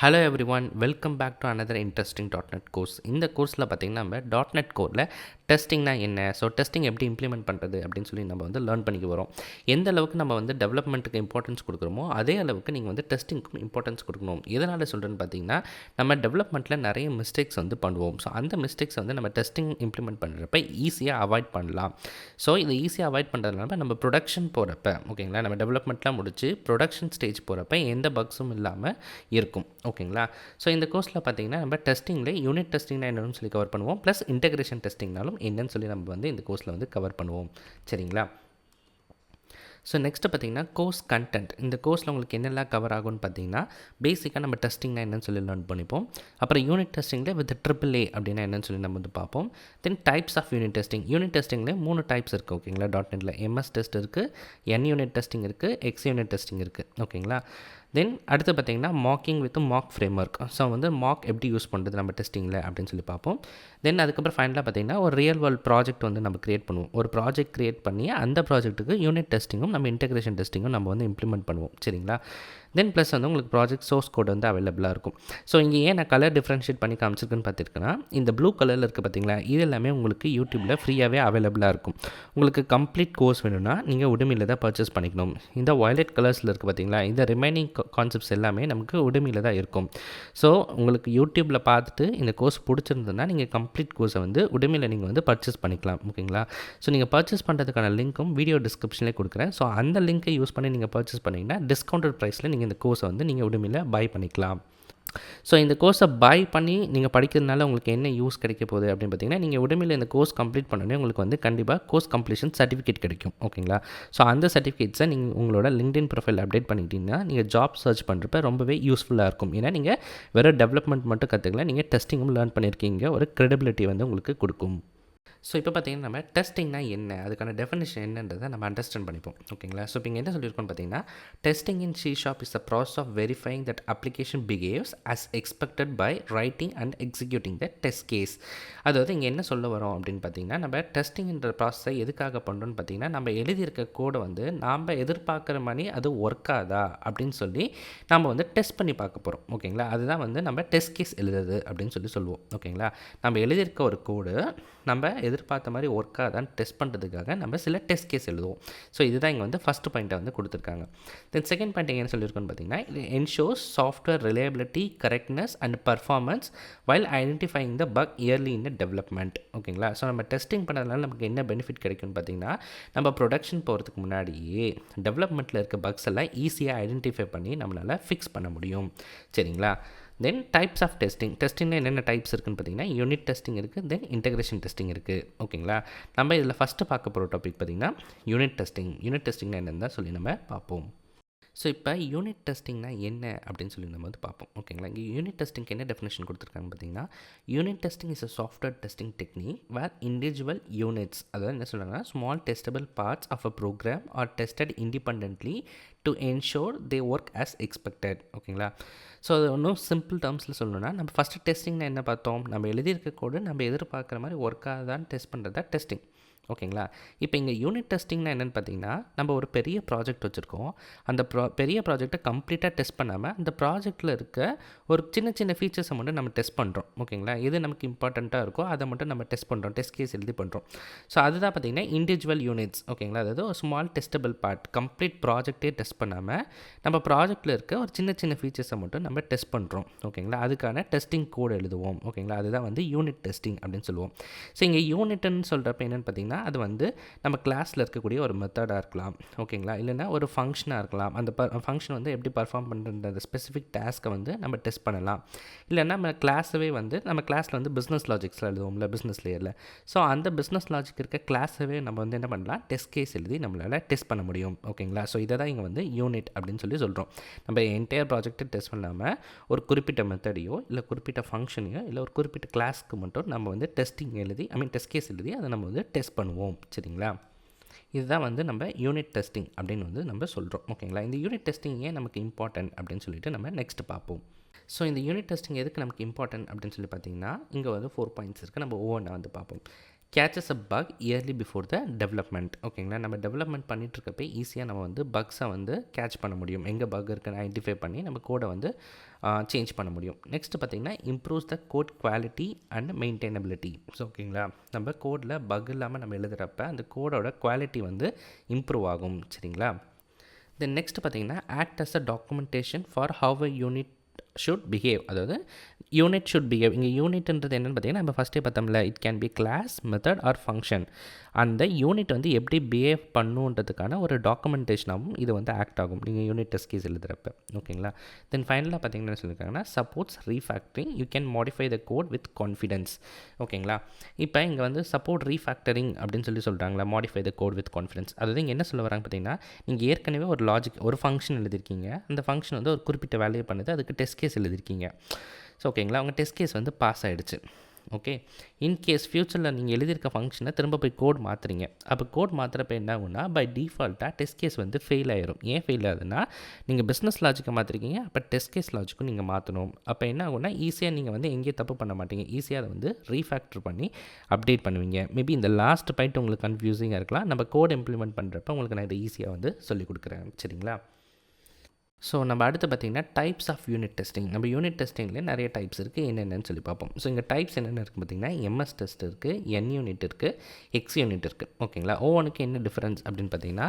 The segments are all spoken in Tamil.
Hello everyone, welcome back to another interesting .NET course. இந்த கோர்ஸில் பார்த்திங்கன்னா நம்ம .NET கோரில் டெஸ்டிங்னா என்ன, ஸோ டெஸ்டிங் எப்படி இம்ப்ளிமெண்ட் பண்ணுறது அப்படின்னு சொல்லி நம்ம வந்து லேர்ன் பண்ணிக்க வரோம். எந்த அளவுக்கு நம்ம வந்து டெவலப்மெண்ட்டுக்கு இம்பார்ட்டன்ஸ் கொடுக்குறோமோ அதே அளவுக்கு நீங்கள் வந்து டெஸ்டிங்க்கும் இம்பார்ட்டன்ஸ் கொடுக்கணும். எதனால் சொல்கிறேன்னு பார்த்தீங்கன்னா, நம்ம டெவலப்மெண்ட்டில் நிறைய மிஸ்டேக்ஸ் வந்து பண்ணுவோம். ஸோ அந்த மிஸ்டேக்ஸ் வந்து நம்ம டெஸ்டிங் இம்ப்ளிமெண்ட் பண்ணுறப்ப ஈஸியாக அவாய்ட் பண்ணலாம். ஸோ இதை ஈஸியாக அவாய்ட் பண்ணுறதுனால நம்ம ப்ரொடக்ஷன் போகிறப்ப ஓகேங்களா, நம்ம டெவலப்மெண்ட்லாம் முடிச்சு ப்ரொடக்ஷன் ஸ்டேஜ் போகிறப்ப எந்த பக்ஸும் இல்லாமல் இருக்கும். ஓகேங்களா, ஸோ இந்த கோர்ஸில் பார்த்தீங்கன்னா நம்ம டெஸ்டிங்கில் யூனிட் டெஸ்டிங்னா என்னன்னு சொல்லி கவர் பண்ணுவோம், ப்ளஸ் இன்டெகிரேஷன் டெஸ்டிங்னாலும் என்னன்னு சொல்லி நம்ம வந்து இந்த கோர்ஸில் வந்து கவர் பண்ணுவோம். சரிங்களா, ஸோ நெக்ஸ்ட்டு பார்த்தீங்கன்னா கோர்ஸ் கண்டென்ட். இந்த கோர்ஸில் உங்களுக்கு என்னெல்லாம் கவர் ஆகும்னு பார்த்தீங்கன்னா, பேசிக்காக நம்ம டெஸ்டிங்னா என்னன்னு சொல்லி லேர்ன் பண்ணிப்போம். அப்புறம் யூனிட் டெஸ்டிங்கில் வித் AAA அப்படின்னா என்னன்னு சொல்லி நம்ம வந்து பார்ப்போம். Then types of unit testing. Unit டெஸ்டிங்கில் 3 டைப்ஸ் இருக்குது. ஓகேங்களா, .NETல MS டெஸ்ட் இருக்குது, N யூனிட் டெஸ்டிங் இருக்குது, X யூனிட் டெஸ்டிங் இருக்குது. ஓகேங்களா, தென் அடுத்து பார்த்தீங்கன்னா மாக்கிங் வித் மாக் ஃப்ரேம் ஒர்க். ஸோ வந்து மாக் எப்படி யூஸ் பண்ணுறது நம்ம டெஸ்டிங்கில் அப்படின்னு சொல்லி பார்ப்போம். தென் அதுக்கப்புறம் ஃபைனலாக பார்த்தீங்கன்னா ஒரு ரியல் வேர்ல்ட் ப்ராஜெக்ட் வந்து நம்ம கிரியேட் பண்ணுவோம். ஒரு ப்ராஜெக்ட் கிரியேட் பண்ணி அந்த ப்ராஜெக்ட்டுக்கு யூனிட் டெஸ்டிங்கும் நம்ம இன்டெகிரேஷன் டெஸ்டிங்கும் நம்ம வந்து இம்ப்ளிமெண்ட் பண்ணுவோம். சரிங்களா, தென் ப்ளஸ் வந்து உங்களுக்கு ப்ராஜெக்ட் சோர்ஸ் கோட் வந்து அவைலபிளாக இருக்கும். ஸோ இங்கே ஏன் நான் கலர் டிஃப்ரென்ஷியேட் பண்ணி காமிச்சிருக்குன்னு பார்த்துருக்கேன்னா, இந்த ப்ளூ கலரில் இருக்குது பார்த்தீங்களா, இது எல்லாமே உங்களுக்கு யூடியூப்பில் ஃப்ரீயாகவே அவைலபிளாக இருக்கும். உங்களுக்கு கம்ப்ளீட் கோர்ஸ் வேணும்னா நீங்கள் உடமையில் தான் பர்ச்சேஸ் பண்ணிக்கணும். இந்த வயலட் கலர்ஸில் இருக்குது பார்த்தீங்களா, இந்த ரிமைனிங் கான்செப்ட்ஸ் எல்லாமே நமக்கு உடமையில் தான் இருக்கும். ஸோ உங்களுக்கு யூடியூப்பில் பார்த்துட்டு இந்த கோர்ஸ் பிடிச்சிருந்ததுன்னா நீங்கள் கம்ப்ளீட் கோர்ஸை வந்து உடமையில் நீங்கள் வந்து பர்ச்சேஸ் பண்ணிக்கலாம். ஓகேங்களா, ஸோ நீங்கள் பர்ச்சேஸ் பண்ணுறதுக்கான லிங்க்கும் வீடியோ டிஸ்கிரிப்ஷன்லேயே கொடுக்குறேன். ஸோ அந்த லிங்க்கை யூஸ் பண்ணி நீங்கள் பர்ச்சேஸ் பண்ணிங்கன்னா டிஸ்கவுண்டட் ப்ரைஸில் நீங்கள் இந்த கோர்ஸை வந்து நீங்கள் உடமையில் பை பண்ணிக்கலாம். ஸோ இந்த கோர்ஸை பை பண்ணி நீங்கள் படிக்கிறதுனால உங்களுக்கு என்ன யூஸ் கிடைக்க போகுது அப்படின்னு பார்த்தீங்கன்னா, நீங்கள் உடமையில் இந்த கோர்ஸ் கம்ப்ளீட் பண்ணோன்னே உங்களுக்கு வந்து கண்டிப்பாக கோர்ஸ் கம்ப்ளீஷன் சர்டிஃபிகேட் கிடைக்கும். ஓகேங்களா, ஸோ அந்த சர்டிஃபிகேட்ஸை நீங்கள் உங்களோட LinkedIn ப்ரொஃபைல் அப்டேட் பண்ணிக்கிட்டீங்கன்னா நீங்கள் ஜாப் சர்ச் பண்ணுறப்ப ரொம்பவே யூஸ்ஃபுல்லாக இருக்கும். ஏன்னா நீங்கள் வெறும் டெவலப்மெண்ட் மட்டும் கற்றுக்கல, நீங்கள் டெஸ்டிங்கும் லேர்ன் பண்ணியிருக்கீங்க. ஒரு கிரெடிபிலிட்டி வந்து உங்களுக்கு கொடுக்கும். ஸோ இப்போ பார்த்தீங்கன்னா நம்ம டெஸ்டிங்னா என்ன, அதுக்கான டெஃபினேஷன் என்னன்றதை நம்ம அண்டர்ஸ்டாண்ட் பண்ணிப்போம். ஓகேங்களா, ஸோ இப்போ இங்கே என்ன சொல்லியிருக்கோன்னு பார்த்தீங்கன்னா, testing in C# is the process of verifying that application behaves as expected by writing and executing the test case. அதாவது இங்கே என்ன சொல்ல வரோம் அப்படின்னு பார்த்தீங்கன்னா, நம்ம டெஸ்டிங்ன்ற ப்ராசஸை எதுக்காக பண்ணுறோன்னு பார்த்தீங்கன்னா, நம்ம எழுதியிருக்க கோடை வந்து நாம் எதிர்பார்க்குற மாதிரி அது ஒர்க் ஆகுதா அப்படின்னு சொல்லி நம்ம வந்து டெஸ்ட் பண்ணி பார்க்க போகிறோம். ஓகேங்களா, அதுதான் வந்து நம்ம டெஸ்ட் கேஸ் எழுதுறது அப்படின்னு சொல்லி சொல்லுவோம். ஓகேங்களா, நம்ம எழுதியிருக்க ஒரு கோடு நம்ம எதிர்பார்த்த மாதிரி ஒர்க் ஆகுதான்னு டெஸ்ட் பண்ணுறதுக்காக நம்ம சில டெஸ்ட் கேஸ் எழுதுவோம். ஸோ இதுதான் இங்கே வந்து ஃபஸ்ட்டு பாயிண்ட்டை வந்து கொடுத்துருக்காங்க. தென் செகண்ட் பாயிண்ட் என்ன சொல்லியிருக்கோன்னு பார்த்தீங்கன்னா, இது ensures software reliability, correctness and performance while identifying the bug early in development. ஓகேங்களா, ஸோ நம்ம டெஸ்டிங் பண்ணதுனால நமக்கு என்ன பெனிஃபிட் கிடைக்கும்னு பார்த்தீங்கன்னா, நம்ம ப்ரொடக்ஷன் போகிறதுக்கு முன்னாடியே டெவலப்மெண்ட்டில் இருக்க பக்ஸ் எல்லாம் ஈஸியாக ஐடென்டிஃபை பண்ணி நம்மளால் ஃபிக்ஸ் பண்ண முடியும். சரிங்களா, தென் டைப்ஸ் ஆஃப் டெஸ்டிங். டெஸ்டிங்கில் என்னென்ன டைப்ஸ் இருக்குன்னு பார்த்தீங்கன்னா, யூனிட் டெஸ்டிங் இருக்குது, தென் இன்டெகிரேஷன் டெஸ்டிங் இருக்குது. ஓகேங்களா, நம்ம இதில் ஃபஸ்ட்டு பார்க்க போகிற டாபிக் பார்த்தீங்கன்னா யூனிட் டெஸ்டிங். யூனிட் டெஸ்டிங்னா என்னென்னு தான் சொல்லி நம்ம பார்ப்போம். ஸோ இப்போ யூனிட் டெஸ்டிங்னா என்ன அப்படின்னு சொல்லி நம்ம வந்து பார்ப்போம். ஓகேங்களா, இங்கே யூனிட் டெஸ்டிங்க்கு என்ன டெஃபினேஷன் கொடுத்துருக்காங்கன்னு பார்த்தீங்கன்னா, unit testing is a software testing technique where individual units, அதாவது என்ன சொல்கிறாங்கன்னா small testable parts of a program are tested independently to ensure they work as expected. ஓகேங்களா, ஸோ அது ஒன்றும் சிம்பிள் டேர்ம்ஸில் சொல்லணும்னா, நம்ம ஃபஸ்ட்டு டெஸ்டிங்னா என்ன பார்த்தோம், நம்ம எழுதியிருக்க கோடு நம்ம எதிர்பார்க்குற மாதிரி ஒர்க் ஆகுதான்னு டெஸ்ட் பண்ணுறது தான் டெஸ்டிங். ஓகேங்களா, இப்போ இங்கே யூனிட் டெஸ்டிங்னா என்னென்னு பார்த்தீங்கன்னா, நம்ம ஒரு பெரிய ப்ராஜெக்ட் வச்சுருக்கோம். அந்த பெரிய ப்ராஜெக்ட்டை கம்ப்ளீட்டாக டெஸ்ட் பண்ணாமல் அந்த ப்ராஜெக்ட்டில் இருக்க ஒரு சின்ன சின்ன ஃபீச்சர்ஸை மட்டும் நம்ம டெஸ்ட் பண்ணுறோம். ஓகேங்களா, எது நமக்கு இம்பார்ட்டண்ட்டாக இருக்கோ அதை மட்டும் நம்ம டெஸ்ட் பண்ணுறோம், டெஸ்ட் கேஸ் எழுதி பண்ணுறோம். ஸோ அதுதான் பார்த்தீங்கன்னா இண்டிவிஜுவல் யூனிட்ஸ். ஓகேங்களா, அதாவது ஒரு ஸ்மால் டெஸ்டபிள் பார்ட், கம்ப்ளீட் ப்ராஜெக்டே டெஸ்ட் பண்ணாமல் நம்ம ப்ராஜெக்ட்டில் இருக்க ஒரு சின்ன சின்ன ஃபீச்சர்ஸை மட்டும் நம்ம டெஸ்ட் பண்ணுறோம். ஓகேங்களா, அதுக்கான டெஸ்டிங் கோட் எழுதுவோம். ஓகேங்களா, அதுதான் வந்து யூனிட் டெஸ்டிங் அப்படின்னு சொல்லுவோம். ஸோ இங்கே யூனிட்னு சொல்கிறப்ப என்னென்னு பார்த்தீங்கன்னா, அது வந்து நம்ம கிளாஸில் இருக்கக்கூடிய ஒரு மெத்தடாக இருக்கலாம். ஓகேங்களா, இல்லைனா ஒரு ஃபங்க்ஷனாக இருக்கலாம். அந்த ஃபங்க்ஷன் வந்து எப்படி பர்ஃபார்ம் பண்ணுற ஸ்பெசிஃபிக் டாஸ்க்கை வந்து நம்ம டெஸ்ட் பண்ணலாம். இல்லைனா நம்ம கிளாஸவே வந்து நம்ம கிளாஸில் வந்து பிஸ்னஸ் லாஜிக்ஸில் எழுதுவோம்ல, பிஸ்னஸ் லேயரில். ஸோ அந்த பிஸ்னஸ் லாஜிக் இருக்க கிளாஸவே நம்ம வந்து என்ன பண்ணலாம், டெஸ்ட் கேஸ் எழுதி நம்மளால் டெஸ்ட் பண்ண முடியும். ஓகேங்களா, ஸோ இதை தான் இங்கே வந்து யூனிட் அப்படின்னு சொல்லி சொல்கிறோம். நம்ம என்டையர் ப்ராஜெக்ட்டை டெஸ்ட் பண்ணாமல் ஒரு குறிப்பிட்ட மெத்தடையோ இல்லை குறிப்பிட்ட ஃபங்க்ஷனையோ இல்லை ஒரு குறிப்பிட்ட கிளாஸ்க்கு மட்டும் நம்ம வந்து டெஸ்டிங் எழுதி டெஸ்ட் கேஸ் எழுதி அதை நம்ம வந்து டெஸ்ட் பண்ணுவோம். சரிங்களா, இதுதான் வந்து நம்ம யூனிட் டெஸ்டிங் அப்படின்னு வந்து நம்ம சொல்கிறோம். ஓகேங்களா, இந்த யூனிட் டெஸ்டிங் ஏன் நமக்கு இம்பார்ட்டன்ட் அப்படின்னு சொல்லிட்டு நம்ம நெக்ஸ்ட் பார்ப்போம். ஸோ இந்த யூனிட் டெஸ்டிங் எதுக்கு நமக்கு இம்பார்ட்டன்ட் அப்படின்னு சொல்லி பார்த்தீங்கன்னா, இங்கே வந்து 4 பாயிண்ட்ஸ் இருக்குது. நம்ம ஒவ்வொன்றா வந்து பார்ப்போம். Catches a bug early before the development. ஓகேங்களா, நம்ம டெவலப்மெண்ட் பண்ணிகிட்ருக்கப்போ ஈஸியாக நம்ம வந்து பக்ஸை வந்து கேட்ச் பண்ண முடியும். எங்கே பக் இருக்குன்னு ஐடென்டிஃபை பண்ணி நம்ம கோடை வந்து சேஞ்ச் பண்ண முடியும். நெக்ஸ்ட் பார்த்திங்கன்னா improves the code quality and maintainability. So ஓகேங்களா, நம்ம கோடில் பக் இல்லாமல் நம்ம எழுதுகிறப்ப அந்த கோடோட குவாலிட்டி வந்து இம்ப்ரூவ் ஆகும். சரிங்களா. தென் நெக்ஸ்ட் பார்த்திங்கன்னா act as a documentation for how a unit should behave. அதாவது யூனிட் ஷுட் பிஹேவ். இங்கே யூனிட்ன்றது என்னென்னு பார்த்தீங்கன்னா நம்ம ஃபஸ்ட்டே பார்த்தோம்ல, it can be class, method or function. அந்த யூனிட் வந்து எப்படி பிஹேவ் பண்ணுன்றதுக்கான ஒரு டாக்குமெண்டேஷனாகவும் இது வந்து ஆக்ட் ஆகும் நீங்கள் யூனிட் டெஸ்ட் கேஸ் எழுதுகிறப்ப. ஓகேங்களா. தென் ஃபைனலாக பார்த்தீங்கன்னா என்ன சொல்லியிருக்காங்கன்னா supports refactoring, you can modify the code with confidence. ஓகேங்களா. இப்போ இங்கே வந்து சப்போர்ட் ரீஃபேக்டரிங் அப்படின்னு சொல்கிறாங்களா, modify the code with confidence. அதாவது இங்கே என்ன சொல்ல வராங்க பார்த்தீங்கன்னா, நீங்கள் ஏற்கனவே ஒரு லாஜிக் ஒரு ஃபங்க்ஷன் எழுதியிருக்கீங்க, அந்த ஃபங்க்ஷன் வந்து ஒரு குறிப்பிட்ட வேலையை பண்ணுது, அதுக்கு டெஸ்ட் கேஸ் எழுதியிருக்கீங்க. ஸோ ஓகேங்களா, உங்கள் டெஸ்ட் கேஸ் வந்து பாஸ் ஆகிடுச்சு. ஓகே, இன்கேஸ் ஃப்யூச்சரில் நீங்கள் எழுதியிருக்க ஃபங்க்ஷனை திரும்ப போய் கோட் மாற்றுறீங்க. அப்போ கோட் மாற்றுறப்ப என்ன ஆகுனா, பை டிஃபால்ட்டாக டெஸ்ட் கேஸ் வந்து ஃபெயில் ஆயிரும். ஏன் ஃபெயில் ஆகுதுன்னா, நீங்கள் பிஸ்னஸ் லாஜிக்கை மாற்றிருக்கீங்க, அப்போ டெஸ்ட் கேஸ் லாஜிக்கும் நீங்கள் மாற்றணும். அப்போ என்ன ஆகுனா, ஈஸியாக நீங்கள் வந்து எங்கேயும் தப்பு பண்ண மாட்டீங்க, ஈஸியாக அதை வந்து ரீஃபேக்டர் பண்ணி அப்டேட் பண்ணுவீங்க. மேபி இந்த லாஸ்ட் பாயிண்ட் உங்களுக்கு கன்ஃபியூசிங்காக இருக்கலாம். நம்ம கோட் இம்ப்ளிமெண்ட் பண்ணுறப்ப உங்களுக்கு நான் இதை ஈஸியாக வந்து சொல்லிக் கொடுக்குறேன். சரிங்களா. ஸோ நம்ம அடுத்து பார்த்திங்கன்னா டைப்ஸ் ஆஃப் யூனிட் டெஸ்டிங். நம்ம யூனிட் டெஸ்டிங்லேயே நிறைய டைப்ஸ் இருக்குது, என்னென்னு சொல்லி பார்ப்போம். ஸோ இங்கே டைப்ஸ் என்னென்ன இருக்குது பார்த்திங்கன்னா, எம்எஸ் டெஸ்ட் இருக்குது, என் யூனிட் இருக்குது, எக்ஸ் யூனிட் இருக்குது. ஓகேங்களா. ஒவ்வொன்றுக்கு என்ன டிஃப்ரென்ஸ் அப்படின்னு பார்த்தீங்கன்னா,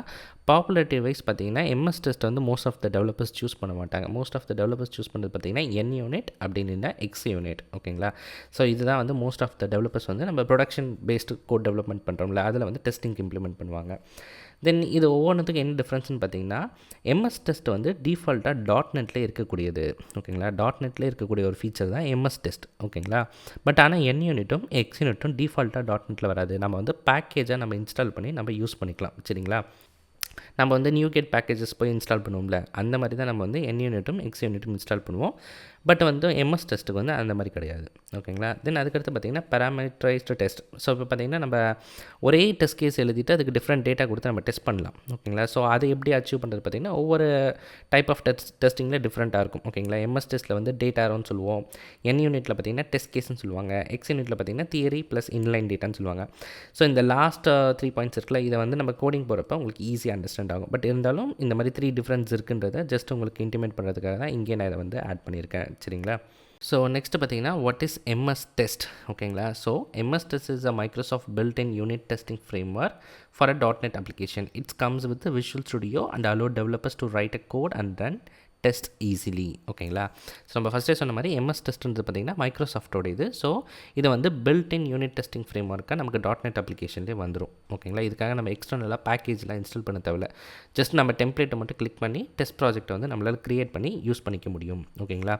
பாப்புலாரிட்டி வைஸ் பார்த்திங்கன்னா எம்எஸ் டெஸ்ட் வந்து most of the developers choose பண்ண மாட்டாங்க. Most of the developers choose பண்ணுறது பார்த்திங்கன்னா என் யூனிட் அப்படின்னு எக்ஸ் யூனிட். ஓகேங்களா. ஸோ இதுதான் வந்து மோஸ்ட் ஆஃப் த டெவலப்பர்ஸ் வந்து நம்ம ப்ரொடக்ஷன் பேஸ்டு கோட் டெவலப்மெண்ட் பண்ணுறோம்ல, அதில் வந்து டெஸ்டிங் இம்ப்ளிமெண்ட் பண்ணுவாங்க. தென் இது ஒவ்வொன்றுத்துக்கு என்ன டிஃப்ரென்ஸ்னு பார்த்தீங்கன்னா, எம்எஸ் டெஸ்ட் வந்து டிஃபால்ட்டாக .NETலேயே இருக்கக்கூடியது. ஓகேங்களா. .NETலேயே இருக்கக்கூடிய ஒரு ஃபீச்சர் தான் எம்எஸ் டெஸ்ட். ஓகேங்களா. பட் ஆனால் என் யூனிட்டும் எக்ஸ் யூனிட்டும் டிஃபால்ட்டாக .NETல வராது. நம்ம வந்து பேக்கேஜாக நம்ம இன்ஸ்டால் பண்ணி நம்ம யூஸ் பண்ணிக்கலாம். சரிங்களா. நம்ம வந்து நியூ கேட் பேக்கேஜஸ் போய் இன்ஸ்டால் பண்ணுவோம்ல, அந்த மாதிரி தான் நம்ம வந்து என் யூனிட்டும் எக்ஸ் யூனிட்டும் இன்ஸ்டால் பண்ணுவோம். பட் வந்து எம்எஸ் டெஸ்ட்டுக்கு வந்து அந்த மாதிரி கிடையாது. ஓகேங்களா. தென் அதுக்கடுத்து பார்த்திங்கன்னா பேராமீட்டரைஸ்டு டெஸ்ட். ஸோ இப்போ பார்த்திங்கன்னா நம்ம ஒரே டெஸ்ட் கேஸ் எழுதிட்டு அதுக்கு டிஃப்ரெண்ட் டேட்டா கொடுத்து நம்ம டெஸ்ட் பண்ணலாம். ஓகேங்களா. ஸோ அதை எப்படி அச்சீவ் பண்ணுறது பார்த்திங்கன்னா ஒவ்வொரு டைப் ஆஃப் டெஸ்டிங்கில் டிஃப்ரெண்ட்டாக இருக்கும். ஓகேங்களா. எம்எஸ் டெஸ்ட்டில் வந்து டேட்டாரோன்னு சொல்லுவோம், என் யூனிட்டில் பார்த்திங்கன்னா டெஸ்ட் கேஸ்ன்னு சொல்லுவாங்க, எக்ஸ் யூனிட்டில் பார்த்திங்கன்னா தியரி ப்ளஸ் இன்லைன் டேட்டான்னு சொல்லுவாங்க. ஸோ இந்த லாஸ்ட் 3 பாயிண்ட்ஸ் இருக்குல்ல, இதை வந்து நம்ம கோடிங் போகிறப்ப உங்களுக்கு ஈஸியாக அண்டர்ஸ்டாண்ட் ஆகும். பட் இருந்தாலும் இந்த மாதிரி 3 டிஃப்ரென்ஸ் இருக்குன்றதை ஜஸ்ட் உங்களுக்கு இன்டிமேட் பண்ணுறதுக்காக தான் இங்கே நான் இதை வந்து ஆட் பண்ணியிருக்கேன். சரிங்களா. ஸோ நெக்ஸ்ட் பார்த்தீங்கன்னா வாட் இஸ் எம்எஸ் டெஸ்ட். ஓகேங்களா. So MS test is a Microsoft built-in unit testing framework for a .NET application. It comes with the Visual Studio and allow developers to write a code and run test easily. ஓகேங்களா. ஸோ நம்ம ஃபஸ்ட்டே சொன்ன மாதிரி எம்எஸ் டெஸ்ட்ன்றது பார்த்திங்கன்னா மைக்ரோசாஃப்டோட இது. ஸோ இது வந்து பில்ட்-இன் யூனிட் டெஸ்டிங் ஃப்ரேம் ஒர்க்காக நமக்கு .NET அப்ளிகேஷன்லேயே வந்துடும். ஓகேங்களா. இதுக்காக நம்ம எக்ஸ்டர்னலாக பேக்கேஜ்லாம் இன்ஸ்டால் பண்ண தேவையில்ல. ஜஸ்ட் நம்ம டெம்ப்ளேட்டை மட்டும் கிளிக் பண்ணி டெஸ்ட் ப்ராஜெக்ட்டை வந்து நம்மளால் க்ரியேட் பண்ணி யூஸ் பண்ணிக்க முடியும். ஓகேங்களா.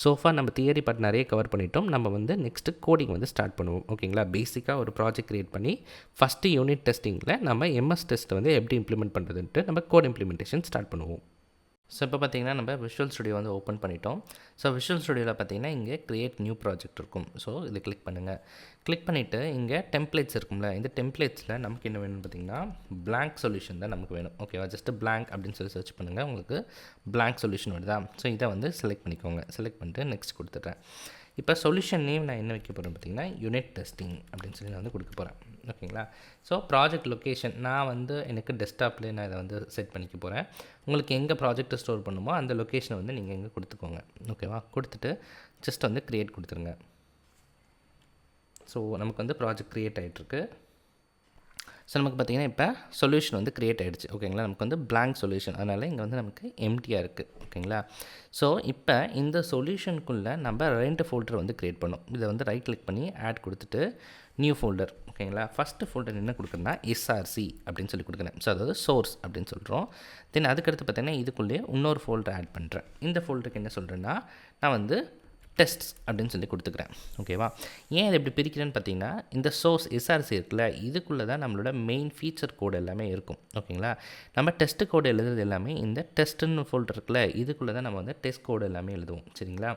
சோஃபா நம்ம தியரி பார்ட் நிறைய கவர் பண்ணிட்டோம். நம்ம வந்து நெக்ஸ்ட்டு கோடிங் வந்து ஸ்டார்ட் பண்ணுவோம். ஓகேங்களா. பேசிக்காக ஒரு ப்ராஜெக்ட் க்ரியேட் பண்ணி ஃபஸ்ட்டு யூனிட் டெஸ்டிங்கில் நம்ம எம்எஸ் டெஸ்ட்டை வந்து எப்படி இம்ப்ளிமெண்ட் பண்ணுறதுன்ட்டு நம்ம கோட் இம்ப்ளிமெண்டேஷன் ஸ்டார்ட் பண்ணுவோம். ஸோ இப்போ பார்த்திங்கன்னா நம்ம விஷுவல் ஸ்டுடியோ வந்து ஓப்பன் பண்ணிட்டோம். ஸோ விஷுவல் ஸ்டுடியோவில் பார்த்திங்கன்னா இங்கே க்ரியேட் நியூ ப்ராஜெக்ட் இருக்கும். ஸோ இது கிளிக் பண்ணுங்கள். கிளிக் பண்ணிவிட்டு இங்கே டெம்ப்ளேட்ஸ் இருக்கும்ல, இந்த டெம்ப்ளேட்ஸில் நமக்கு என்ன வேணும்னு பார்த்திங்கன்னா பிளாங்க் சொல்யூஷன் தான் நமக்கு வேணும். ஓகேவா. ஜஸ்ட்டு பிளாங்க் அப்படின்னு சொல்லி சர்ச் பண்ணுங்கள், உங்களுக்கு பிளாங்க் சொல்யூஷன் வருதா. ஸோ இதை வந்து செலக்ட் பண்ணிக்கோங்க. செலக்ட் பண்ணிட்டு நெக்ஸ்ட் கொடுத்துட்றேன். இப்போ சொல்யூஷன் நேம் நான் என்ன வைக்க போகிறேன் பார்த்திங்கன்னா யூனிட் டெஸ்டிங் அப்படின்னு சொல்லி நான் வந்து கொடுக்க போகிறேன். ஓகேங்களா. ஸோ ப்ராஜெக்ட் லொக்கேஷன் நான் வந்து எனக்கு டெஸ்க்டாப்லேயே நான் இதை வந்து செட் பண்ணிக்க போகிறேன். உங்களுக்கு எங்கே ப்ராஜெக்ட்டை ஸ்டோர் பண்ணுமோ அந்த லொக்கேஷனை வந்து நீங்கள் எங்கே கொடுத்துக்கோங்க. ஓகேவா. கொடுத்துட்டு ஜஸ்ட் வந்து க்ரியேட் கொடுத்துருங்க. ஸோ நமக்கு வந்து ப்ராஜெக்ட் க்ரியேட் ஆகிட்டுருக்கு. ஸோ நமக்கு பார்த்திங்கன்னா இப்போ சொல்யூஷன் வந்து க்ரியேட் ஆகிடுச்சு. ஓகேங்களா. நமக்கு வந்து பிளாங்க் சொல்யூஷன், அதனால் இங்கே வந்து நமக்கு எம்டியாக இருக்குது. ஓகேங்களா. ஸோ இப்போ இந்த சொல்யூஷனுக்குள்ளே நம்ம 2 ஃபோல்டர் வந்து க்ரியேட் பண்ணோம். இதை வந்து ரைட் கிளிக் பண்ணி ஆட் கொடுத்துட்டு நியூ ஃபோல்டர். ஓகேங்களா. ஃபஸ்ட்டு ஃபோல்டர் என்ன கொடுக்குறேன்னா எஸ்ஆர்சி அப்படின்னு சொல்லி கொடுக்குறேன். ஸோ அதாவது சோர்ஸ் அப்படின்னு சொல்கிறோம். தென் அதுக்கடுத்து பார்த்திங்கன்னா இதுக்குள்ளேயே இன்னொரு ஃபோல்டர் ஆட் பண்ணுறேன். இந்த ஃபோல்டருக்கு என்ன சொல்கிறேன்னா நான் வந்து டெஸ்ட்ஸ் அப்படின்னு சொல்லி கொடுத்துக்கிறேன். ஓகேவா. ஏன் இதை எப்படி பிரிக்கிறேன்னு பார்த்தீங்கன்னா இந்த சோர்ஸ் எஸ்ஆர்சி இருக்குல்ல, இதுக்குள்ளே தான் நம்மளோட மெயின் ஃபீச்சர் கோடு எல்லாமே இருக்கும். ஓகேங்களா. நம்ம டெஸ்ட்டு கோடு எழுதுறது எல்லாமே இந்த டெஸ்ட்டுன்னு ஃபோல்டர் இருக்குல்ல, இதுக்குள்ளே தான் நம்ம வந்து டெஸ்ட் கோடு எல்லாமே எழுதுவோம். சரிங்களா.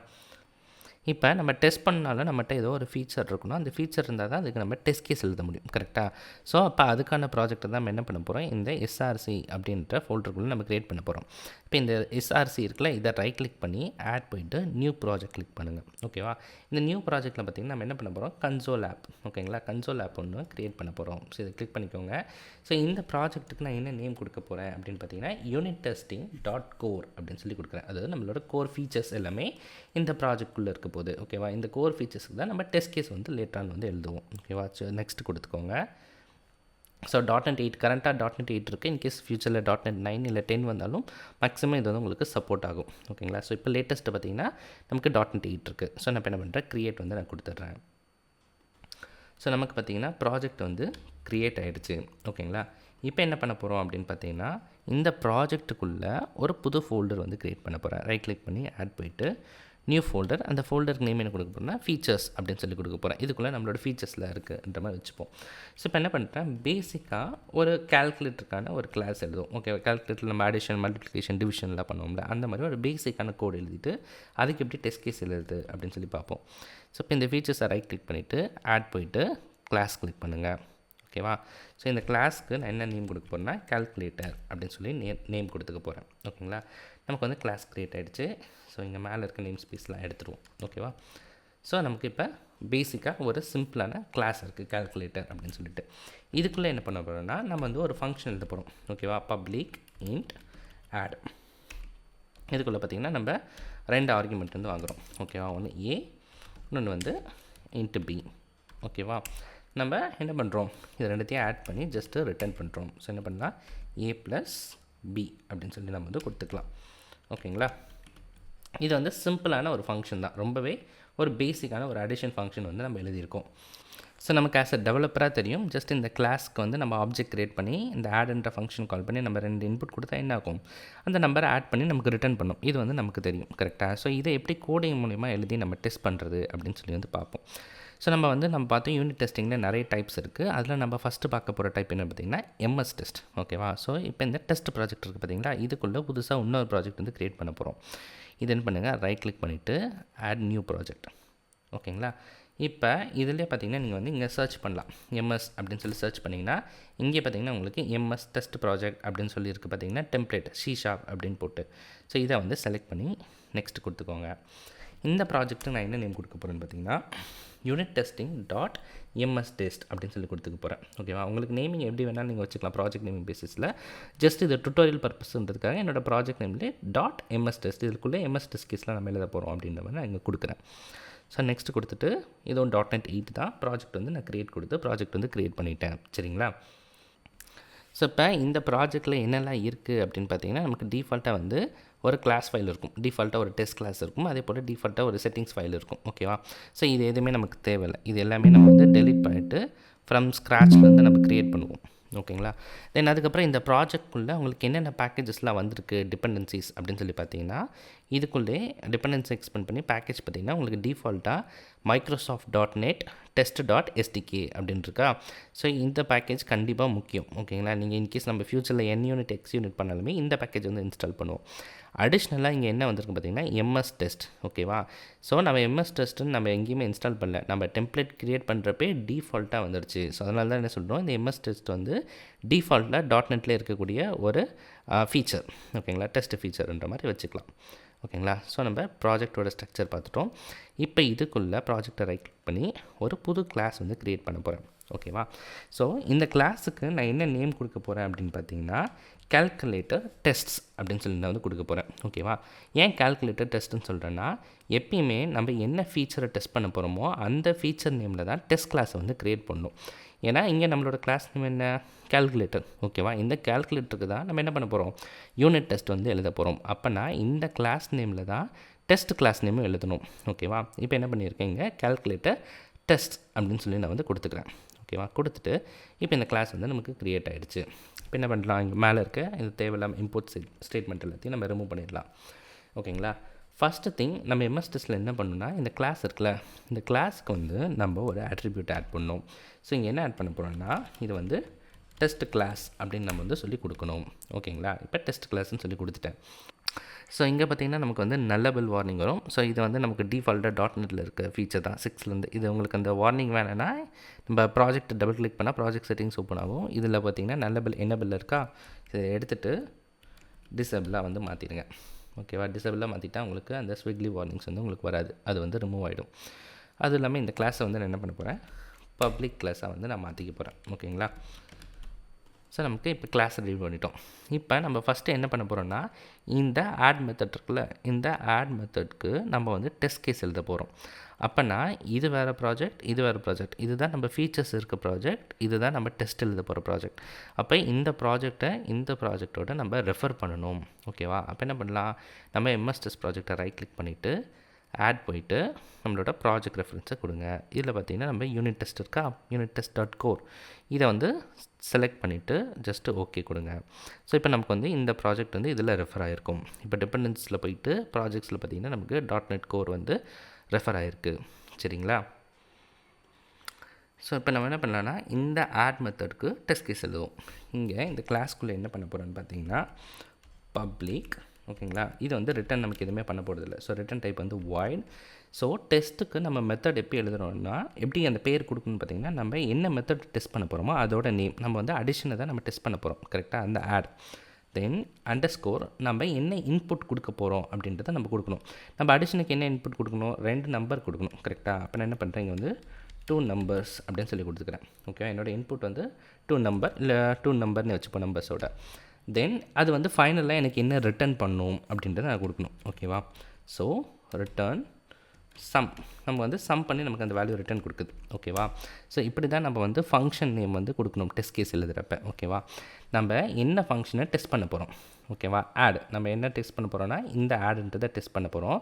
இப்போ நம்ம டெஸ்ட் பண்ணாலும் நம்மகிட்ட ஏதோ ஒரு ஃபீச்சர் இருக்கணும். அந்த ஃபீச்சர் இருந்தால் தான் அதுக்கு நம்ம டெஸ்ட் கேஸ் எழுத முடியும். கரெக்டாக? ஸோ அப்போ அதுக்கான ப்ராஜெக்ட்டை தான் நம்ம என்ன பண்ண போகிறோம், இந்த எஸ்ஆர்சி அப்படின்ற ஃபோல்டருக்குள்ளே நம்ம க்ரியேட் பண்ண போகிறோம். இப்போ இந்த எஸ்ஆர்சி இருக்குல்ல, இதை ரைட் கிளிக் பண்ணி ஆட் போயிட்டு நியூ ப்ராஜெக்ட் கிளிக் பண்ணுங்கள். ஓகேவா? இந்த நியூ ப்ராஜெக்ட்டில் பார்த்திங்கன்னா நம்ம என்ன பண்ண போகிறோம், கன்சோல் ஆப். ஓகேங்களா? கன்சோல் ஆப் ஒன்று க்ரியேட் பண்ண போகிறோம். ஸோ இதை கிளிக் பண்ணிக்கோங்க. ஸோ இந்த ப்ராஜெக்ட்டுக்கு நான் என்ன நேம் கொடுக்க போகிறேன் அப்படின்னு பார்த்தீங்கன்னா யூனிட் டெஸ்டிங் டாட் கோர் அப்படின்னு சொல்லி கொடுக்குறேன். அதாவது நம்மளோட கோர் ஃபீச்சர்ஸ் எல்லாமே இந்த ப்ராஜெக்ட்குள்ளே இருக்க போகுது. ஓகேவா? இந்த கோர் ஃபீச்சர்ஸ்க்கு தான் நம்ம டெஸ்ட் கேஸ் வந்து லேட்டரான் வந்து எழுதுவோம். ஓகேவா? நெக்ஸ்ட் கொடுத்துக்கோங்க. ஸோ .NET 8 கரண்ட்டாக .NET 8 இருக்குது. இன்கேஸ் ஃபியூச்சரில் .NET 9 இல்லை 10 வந்தாலும் மேக்ஸிமம் இது வந்து உங்களுக்கு சப்போர்ட் ஆகும். ஓகேங்களா? ஸோ இப்போ லேட்டஸ்ட்டு பார்த்தீங்கன்னா நமக்கு .NET 8 இருக்குது. ஸோ நான் இப்போ என்ன பண்ணுறேன், க்ரியேட் வந்து நான் கொடுத்துட்றேன். ஸோ நமக்கு பார்த்திங்கன்னா ப்ராஜெக்ட் வந்து க்ரியேட் ஆகிடுச்சு. ஓகேங்களா? இப்போ என்ன பண்ண போகிறோம் அப்படின்னு பார்த்தீங்கன்னா இந்த ப்ராஜெக்ட்டுக்குள்ளே ஒரு புது ஃபோல்டர் வந்து க்ரியேட் பண்ண போகிறேன். ரைட் கிளிக் பண்ணி ஆட் போயிட்டு நியூ ஃபோல்டர். அந்த ஃபோல்டருக்கு நேம் என்ன கொடுக்க போகிறேன்னா ஃபீச்சர்ஸ் அப்படின்னு சொல்லி கொடுக்க போகிறேன். இதுக்குள்ளே நம்மளோட ஃபீச்சர்ஸில் இருக்குன்ற மாதிரி வச்சுப்போம். ஸோ இப்போ என்ன பண்ணுறேன், பேசிக்காக ஒரு கால்குலேட்டருக்கான ஒரு கிளாஸ் எழுதுவோம். ஓகே, கால்குலேட்டரில் நம்ம அடிஷன், மல்டிப்ளிகேஷன், டிவிஷன்லாம் பண்ணுவோம்ல, அந்த மாதிரி ஒரு பேசிக்கான கோடு எழுதிட்டு அதுக்கு எப்படி டெஸ்ட் கேஸ் எழுதுது அப்படின்னு சொல்லி பார்ப்போம். ஸோ இப்போ இந்த ஃபீச்சர்ஸை ரைட் கிளிக் பண்ணிவிட்டு ஆட் போயிட்டு கிளாஸ் கிளிக் பண்ணுங்கள். ஓகேவா? ஸோ இந்த கிளாஸ்க்கு நான் என்ன நேம் கொடுக்க போகிறேன்னா கால்குலேட்டர் அப்படின்னு சொல்லி நேம் கொடுத்துக்க போகிறேன். ஓகேங்களா? நமக்கு வந்து கிளாஸ் க்ரியேட் ஆகிடுச்சு. ஸோ இங்கே மேலே இருக்க நேம் ஸ்பேஸ்லாம் எடுத்துருவோம். ஓகேவா? ஸோ நமக்கு இப்போ பேசிக்காக ஒரு சிம்பிளான கிளாஸ் இருக்குது கால்குலேட்டர் அப்படின்னு சொல்லிட்டு. இதுக்குள்ளே என்ன பண்ண போகிறோம்னா நம்ம வந்து ஒரு ஃபங்க்ஷன் எழுத போகிறோம். ஓகேவா? Public int add. இதுக்குள்ளே பார்த்திங்கன்னா நம்ம 2 ஆர்குமெண்ட் வந்து வாங்குகிறோம். ஓகேவா? ஒன்று ஏ, இன்னொன்று வந்து இன்ட்டு பி. ஓகேவா? நம்ம என்ன பண்ணுறோம், இது ரெண்டுத்தையும் ஆட் பண்ணி ஜஸ்ட்டு ரிட்டர்ன் பண்ணுறோம். ஸோ என்ன பண்ணலாம், ஏ ப்ளஸ் பி அப்படின்னு சொல்லி நம்ம வந்து கொடுத்துக்கலாம். ஓகேங்களா? இது வந்து சிம்பிளான ஒரு ஃபங்க்ஷன் தான். ரொம்பவே ஒரு பேசிக்கான ஒரு அடிஷன் ஃபங்க்ஷன் வந்து நம்ம எழுதியிருக்கோம். ஸோ நமக்கு ஆஸ் அ டெவலப்பராக தெரியும், ஜஸ்ட் இந்த கிளாஸ்க்கு வந்து நம்ம ஆப்ஜெக்ட் க்ரியேட் பண்ணி இந்த ஆட்ன்ற ஃபங்க்ஷன் கால் பண்ணி நம்ம 2 இன்புட் கொடுத்தா என்ன ஆகும், அந்த நம்பரை ஆட் பண்ணி நமக்கு ரிட்டர்ன் பண்ணும். இது வந்து நமக்கு தெரியும். கரெக்டாக? ஸோ இதை எப்படி கோடிங் மூலிமா எழுதி நம்ம டெஸ்ட் பண்ணுறது அப்படின்னு சொல்லி வந்து பார்ப்போம். ஸோ நம்ம பார்த்தோம் யூனிட் டெஸ்டிங்கில் நிறைய டைப்ஸ் இருக்குது. அதில் நம்ம ஃபஸ்ட்டு பார்க்க போகிற டைப் என்ன பார்த்திங்கன்னா எம்எஸ் டெஸ்ட். ஓகேவா? ஸோ இப்போ இந்த டெஸ்ட் ப்ராஜெக்ட் இருக்குது பார்த்திங்களா, இதுக்குள்ளே புதுசாக இன்னொரு ப்ராஜெக்ட் வந்து க்ரியேட் பண்ண போகிறோம். இது என்ன பண்ணுங்கள், ரைட் கிளிக் பண்ணிவிட்டு ஆட் நியூ ப்ராஜெக்ட். ஓகேங்களா? இப்போ இதிலே பார்த்திங்கன்னா நீங்கள் வந்து இங்கே சர்ச் பண்ணலாம். எம்எஸ் அப்படின்னு சொல்லி சர்ச் பண்ணிங்கன்னா இங்கே பார்த்திங்கன்னா உங்களுக்கு எம்எஸ் டெஸ்ட் ப்ராஜெக்ட் அப்படின்னு சொல்லி இருக்குது. பார்த்திங்கன்னா டெம்ப்ளேட் C# அப்படின்னு போட்டு. ஸோ இதை வந்து செலக்ட் பண்ணி நெக்ஸ்ட் கொடுத்துக்கோங்க. இந்த ப்ராஜெக்ட்டு நான் என்ன நேம் கொடுக்க போகிறேன்னு பார்த்தீங்கன்னா unit testing dot MS test அப்படின்னு சொல்லி கொடுத்துக்க போகிறேன். ஓகேவா? உங்களுக்கு நேமிங் எப்படி வேணாலும் நீங்கள் வச்சுக்கலாம் ப்ராஜெக்ட் நேமிங் பேசிஸில். ஜஸ்ட் இது டுட்டோரியல் பர்பஸ்ன்றதுக்காக என்னோடய ப்ராஜெக்ட் நேம்லேயே டாட் எம்எஸ் டெஸ்ட், இதுக்குள்ளே எம்எஸ் டெஸ்ட் கேஸ்லாம் நம்ம எழுத போகிறோம் அப்படின்ற மாதிரி நான் இங்கே கொடுக்குறேன். ஸோ நெக்ஸ்ட் கொடுத்துட்டு இதுவும் .NET 8 தான் ப்ராஜெக்ட் வந்து நான் க்ரியேட் கொடுத்து ப்ராஜெக்ட் வந்து க்ரியேட் பண்ணிட்டேன். சரிங்களா? ஸோ இப்போ இந்த ப்ராஜெக்ட்டில் என்னெல்லாம் இருக்குது அப்படின்னு பார்த்தீங்கன்னா நமக்கு டிஃபால்ட்டாக வந்து ஒரு கிளாஸ் ஃபைல் இருக்கும், டிஃபால்ட்டாக ஒரு டெஸ்ட் கிளாஸ் இருக்கும், அதே போல் டிஃபால்ட்டாக ஒரு செட்டிங்ஸ் ஃபைல் இருக்கும். ஓகேவா? ஸோ இது எதுவுமே நமக்கு தேவையில்லை. இது எல்லாமே நம்ம வந்து டெலீட் பண்ணிவிட்டு ஃப்ரம் ஸ்க்ராட்ச்லேருந்து நம்ம க்ரியேட் பண்ணுவோம். ஓகேங்களா? தென் அதுக்கப்புறம் இந்த ப்ராஜெக்ட்குள்ளே உங்களுக்கு என்னென்ன பேக்கேஜஸ்லாம் வந்திருக்கு டிபெண்டன்சிஸ் அப்படின்னு சொல்லி பார்த்தீங்கன்னா இதுக்குள்ளே டிபெண்டன்சி எக்ஸ்பெண்ட் பண்ணி பேக்கேஜ் பார்த்திங்கன்னா உங்களுக்கு டிஃபால்ட்டாக Microsoft.NET test.stk அப்படின்னு இருக்கா. ஸோ இந்த பேக்கேஜ் கண்டிப்பாக முக்கியம். ஓகேங்களா? நீங்கள் இன்கேஸ் நம்ம ஃபியூச்சரில் N யூனிட் X யூனிட் பண்ணாலுமே இந்த பேக்கேஜ் வந்து இன்ஸ்டால் பண்ணுவோம். அடிஷ்னலாக இங்கே என்ன வந்திருக்கு பார்த்திங்கன்னா எம்எஸ் டெஸ்ட். ஓகேவா? ஸோ நம்ம எம்எஸ் டெஸ்ட்டுன்னு நம்ம எங்கேயுமே இன்ஸ்டால் பண்ணல, நம்ம டெம்ப்ளேட் க்ரியேட் பண்ணுறப்பே டிஃபால்ட்டாக வந்துடுச்சு. ஸோ அதனால தான் என்ன சொல்கிறோம், இந்த எம்எஸ் டெஸ்ட் வந்து டிஃபால்ட்டாக .NETல இருக்கக்கூடிய ஒரு ஃபீச்சர். ஓகேங்களா? டெஸ்ட் ஃபீச்சர்ன்ற மாதிரி வச்சுக்கலாம். ஓகேங்களா? ஸோ நம்ம ப்ராஜெக்டோட ஸ்ட்ரக்சர் பார்த்துட்டோம். இப்போ இதுக்குள்ளே ப்ராஜெக்டை ரைட் கிளிக் பண்ணி ஒரு புது கிளாஸ் வந்து க்ரியேட் பண்ண போகிறேன். ஓகேவா? ஸோ இந்த கிளாஸுக்கு நான் என்ன நேம் கொடுக்க போகிறேன் அப்படின்னு பார்த்தீங்கன்னா கால்குலேட்டர் டெஸ்ட்ஸ் அப்படின்னு சொல்லி நான் வந்து கொடுக்க போகிறேன். ஓகேவா? ஏன் கால்குலேட்டர் டெஸ்ட்டுன்னு சொல்கிறேன்னா எப்பயுமே நம்ம என்ன ஃபீச்சரை டெஸ்ட் பண்ண போகிறோமோ அந்த ஃபீச்சர் நேமில் தான் டெஸ்ட் கிளாஸை வந்து க்ரியேட் பண்ணணும். ஏன்னா இங்கே நம்மளோட கிளாஸ் நேம் என்ன, கால்குலேட்டர். ஓகேவா? இந்த கால்குலேட்டருக்கு தான் நம்ம என்ன பண்ண போகிறோம், யூனிட் டெஸ்ட் வந்து எழுத போகிறோம். அப்போனா இந்த கிளாஸ் நேமில் தான் டெஸ்ட் கிளாஸ் நேமும் எழுதணும். ஓகேவா? இப்போ என்ன பண்ணியிருக்கேன், இங்கே கால்குலேட்டர் டெஸ்ட் அப்படின்னு சொல்லி நான் வந்து கொடுத்துக்கிறேன். ஓகேவா? கொடுத்துட்டு இப்போ இந்த கிளாஸ் வந்து நமக்கு க்ரியேட் ஆகிடுச்சு. இப்போ என்ன பண்ணலாம், இங்கே மேலே இருக்க இது தேவையில்லாமல் இம்போர்ட் ஸ்டேட்மெண்ட் எல்லாத்தையும் நம்ம ரிமூவ் பண்ணிடலாம். ஓகேங்களா? ஃபஸ்ட்டு திங் நம்ம எம்எஸ் டெஸ்ட்டில் என்ன பண்ணணும்னா இந்த கிளாஸ் இருக்குல்ல, இந்த கிளாஸ்க்கு வந்து நம்ம ஒரு அட்ரிபியூட் ஆட் பண்ணணும். ஸோ இங்கே என்ன ஆட் பண்ண போகிறோம்னா இது வந்து டெஸ்ட் கிளாஸ் அப்படின்னு நம்ம வந்து சொல்லி கொடுக்கணும். ஓகேங்களா? இப்போ டெஸ்ட் கிளாஸ்ன்னு சொல்லி கொடுத்துட்டேன். ஸோ இங்கே பார்த்தீங்கன்னா நமக்கு வந்து நல்லபிள் வார்னிங் வரும். ஸோ இது வந்து நமக்கு டிஃபால்ட்டாக டாட்நெட்டில் இருக்க ஃபீச்சர் தான் 6லேருந்து. இது உங்களுக்கு அந்த வார்னிங் வேணும்னா நம்ம ப்ராஜெக்ட் டபுள் கிளிக் பண்ணால் ப்ராஜெக்ட் செட்டிங்ஸ் ஓப்பன் ஆகும். இதில் பார்த்தீங்கன்னா நல்லபிள் என்னபிள் இருக்கா, இதை எடுத்துகிட்டு டிசபிளாக வந்து மாற்றிடுங்க. ஓகேவா, டிசபிளாக மாற்றிட்டா உங்களுக்கு அந்த ஸ்விக்லி வார்னிங்ஸ் வந்து உங்களுக்கு வராது, அது வந்து ரிமூவ் ஆகிடும். அதுவும் இல்லாமல் இந்த கிளாஸை வந்து நான் என்ன பண்ண போகிறேன், பப்ளிக் கிளாஸாக வந்து நான் மாற்றிக்க போகிறேன். ஓகேங்களா, ஸோ நமக்கு இப்போ கிளாஸ் ரெடி பண்ணிட்டோம். இப்போ நம்ம ஃபஸ்ட்டு என்ன பண்ண போகிறோம்னா, இந்த ஆட் மெத்தட் இருக்குல்ல, இந்த ஆட் மெத்தட்க்கு நம்ம வந்து டெஸ்ட் கேஸ் எழுத போகிறோம். அப்போனா இது வேறு ப்ராஜெக்ட், இது வேறு ப்ராஜெக்ட், இதுதான் நம்ம ஃபீச்சர்ஸ் இருக்க ப்ராஜெக்ட், இதுதான் நம்ம டெஸ்ட் எழுத போகிற ப்ராஜெக்ட். அப்போ இந்த ப்ராஜெக்டோட நம்ம ரெஃபர் பண்ணணும். ஓகேவா, அப்போ என்ன பண்ணலாம், நம்ம எம்எஸ் டெஸ்ட் ப்ராஜெக்டை ரைட் கிளிக் பண்ணிவிட்டு ஆட் போயிட்டு நம்மளோட ப்ராஜெக்ட் ரெஃபரன்ஸை கொடுங்க. இதில் பார்த்திங்கன்னா நம்ம யூனிட் டெஸ்ட் இருக்கா, யூனிட் டெஸ்ட் .core இதை வந்து செலக்ட் பண்ணிவிட்டு ஜஸ்ட்டு ஓகே கொடுங்க. ஸோ இப்போ நமக்கு வந்து இந்த ப்ராஜெக்ட் வந்து இதில் ரெஃபர் ஆகிருக்கும். இப்போ டிபெண்டன்ஸில் போயிட்டு ப்ராஜெக்ட்ஸில் பார்த்திங்கன்னா நமக்கு .NET Core வந்து ரெஃபர் ஆகிருக்கு. சரிங்களா, ஸோ இப்போ நம்ம என்ன பண்ணலான்னா இந்த ஆட் மெத்தடுக்கு டெஸ்ட் கேஸ் எழுதுவோம். இங்கே இந்த கிளாஸ்க்குள்ளே என்ன பண்ண போகிறோன்னு பார்த்தீங்கன்னா பப்ளிக். ஓகேங்களா, இது வந்து ரிட்டன் நமக்கு எதுவுமே பண்ண போகிறதில்ல. ஸோ ரிட்டன் டைப் வந்து வாய்ட். ஸோ டெஸ்ட்டுக்கு நம்ம மெத்தட் எப்படி எழுதுறோம்னா, எப்படி அந்த பேர் கொடுக்கணும்னு பார்த்தீங்கன்னா, நம்ம என்ன மெத்தட் டெஸ்ட் பண்ண போகிறோமோ அதோட நேம், நம்ம வந்து அடிஷனை தான் நம்ம டெஸ்ட் பண்ண போகிறோம். கரெக்டாக, அந்த ஆட் தென் அண்டர்ஸ்கோர் நம்ம என்ன இன்புட் கொடுக்க போகிறோம் அப்படின்றத நம்ம கொடுக்கணும். நம்ம அடிஷனுக்கு என்ன இன்புட் கொடுக்கணும், 2 நம்பர் கொடுக்கணும். கரெக்டாக, அப்போ நான் என்ன பண்ணுறேன், இங்கே வந்து 2 நம்பர்ஸ் அப்படின்னு சொல்லி கொடுத்துக்கிறேன். ஓகே, என்னோடய இன்புட் வந்து 2 நம்பர், இல்லை 2 நம்பர்னு வச்சுப்போம் நம்பர்ஸோட. தென் அது வந்து ஃபைனலாக எனக்கு என்ன ரிட்டர்ன் பண்ணணும் அப்படின்றத நான் கொடுக்கணும். ஓகேவா, ஸோ ரிட்டர்ன் சம், நம்ம வந்து சம் பண்ணி நமக்கு அந்த வேல்யூ ரிட்டர்ன் கொடுக்குது. ஓகேவா, ஸோ இப்படி தான் நம்ம வந்து ஃபங்க்ஷன் நேம் வந்து கொடுக்கணும் டெஸ்ட் கேஸ் எழுதுகிறப்ப. ஓகேவா, நம்ம என்ன ஃபங்க்ஷனை டெஸ்ட் பண்ண போகிறோம். ஓகேவா, ஆட் நம்ம என்ன டெஸ்ட் பண்ண போகிறோம்னா இந்த ஆடுன்றதை டெஸ்ட் பண்ண போகிறோம்.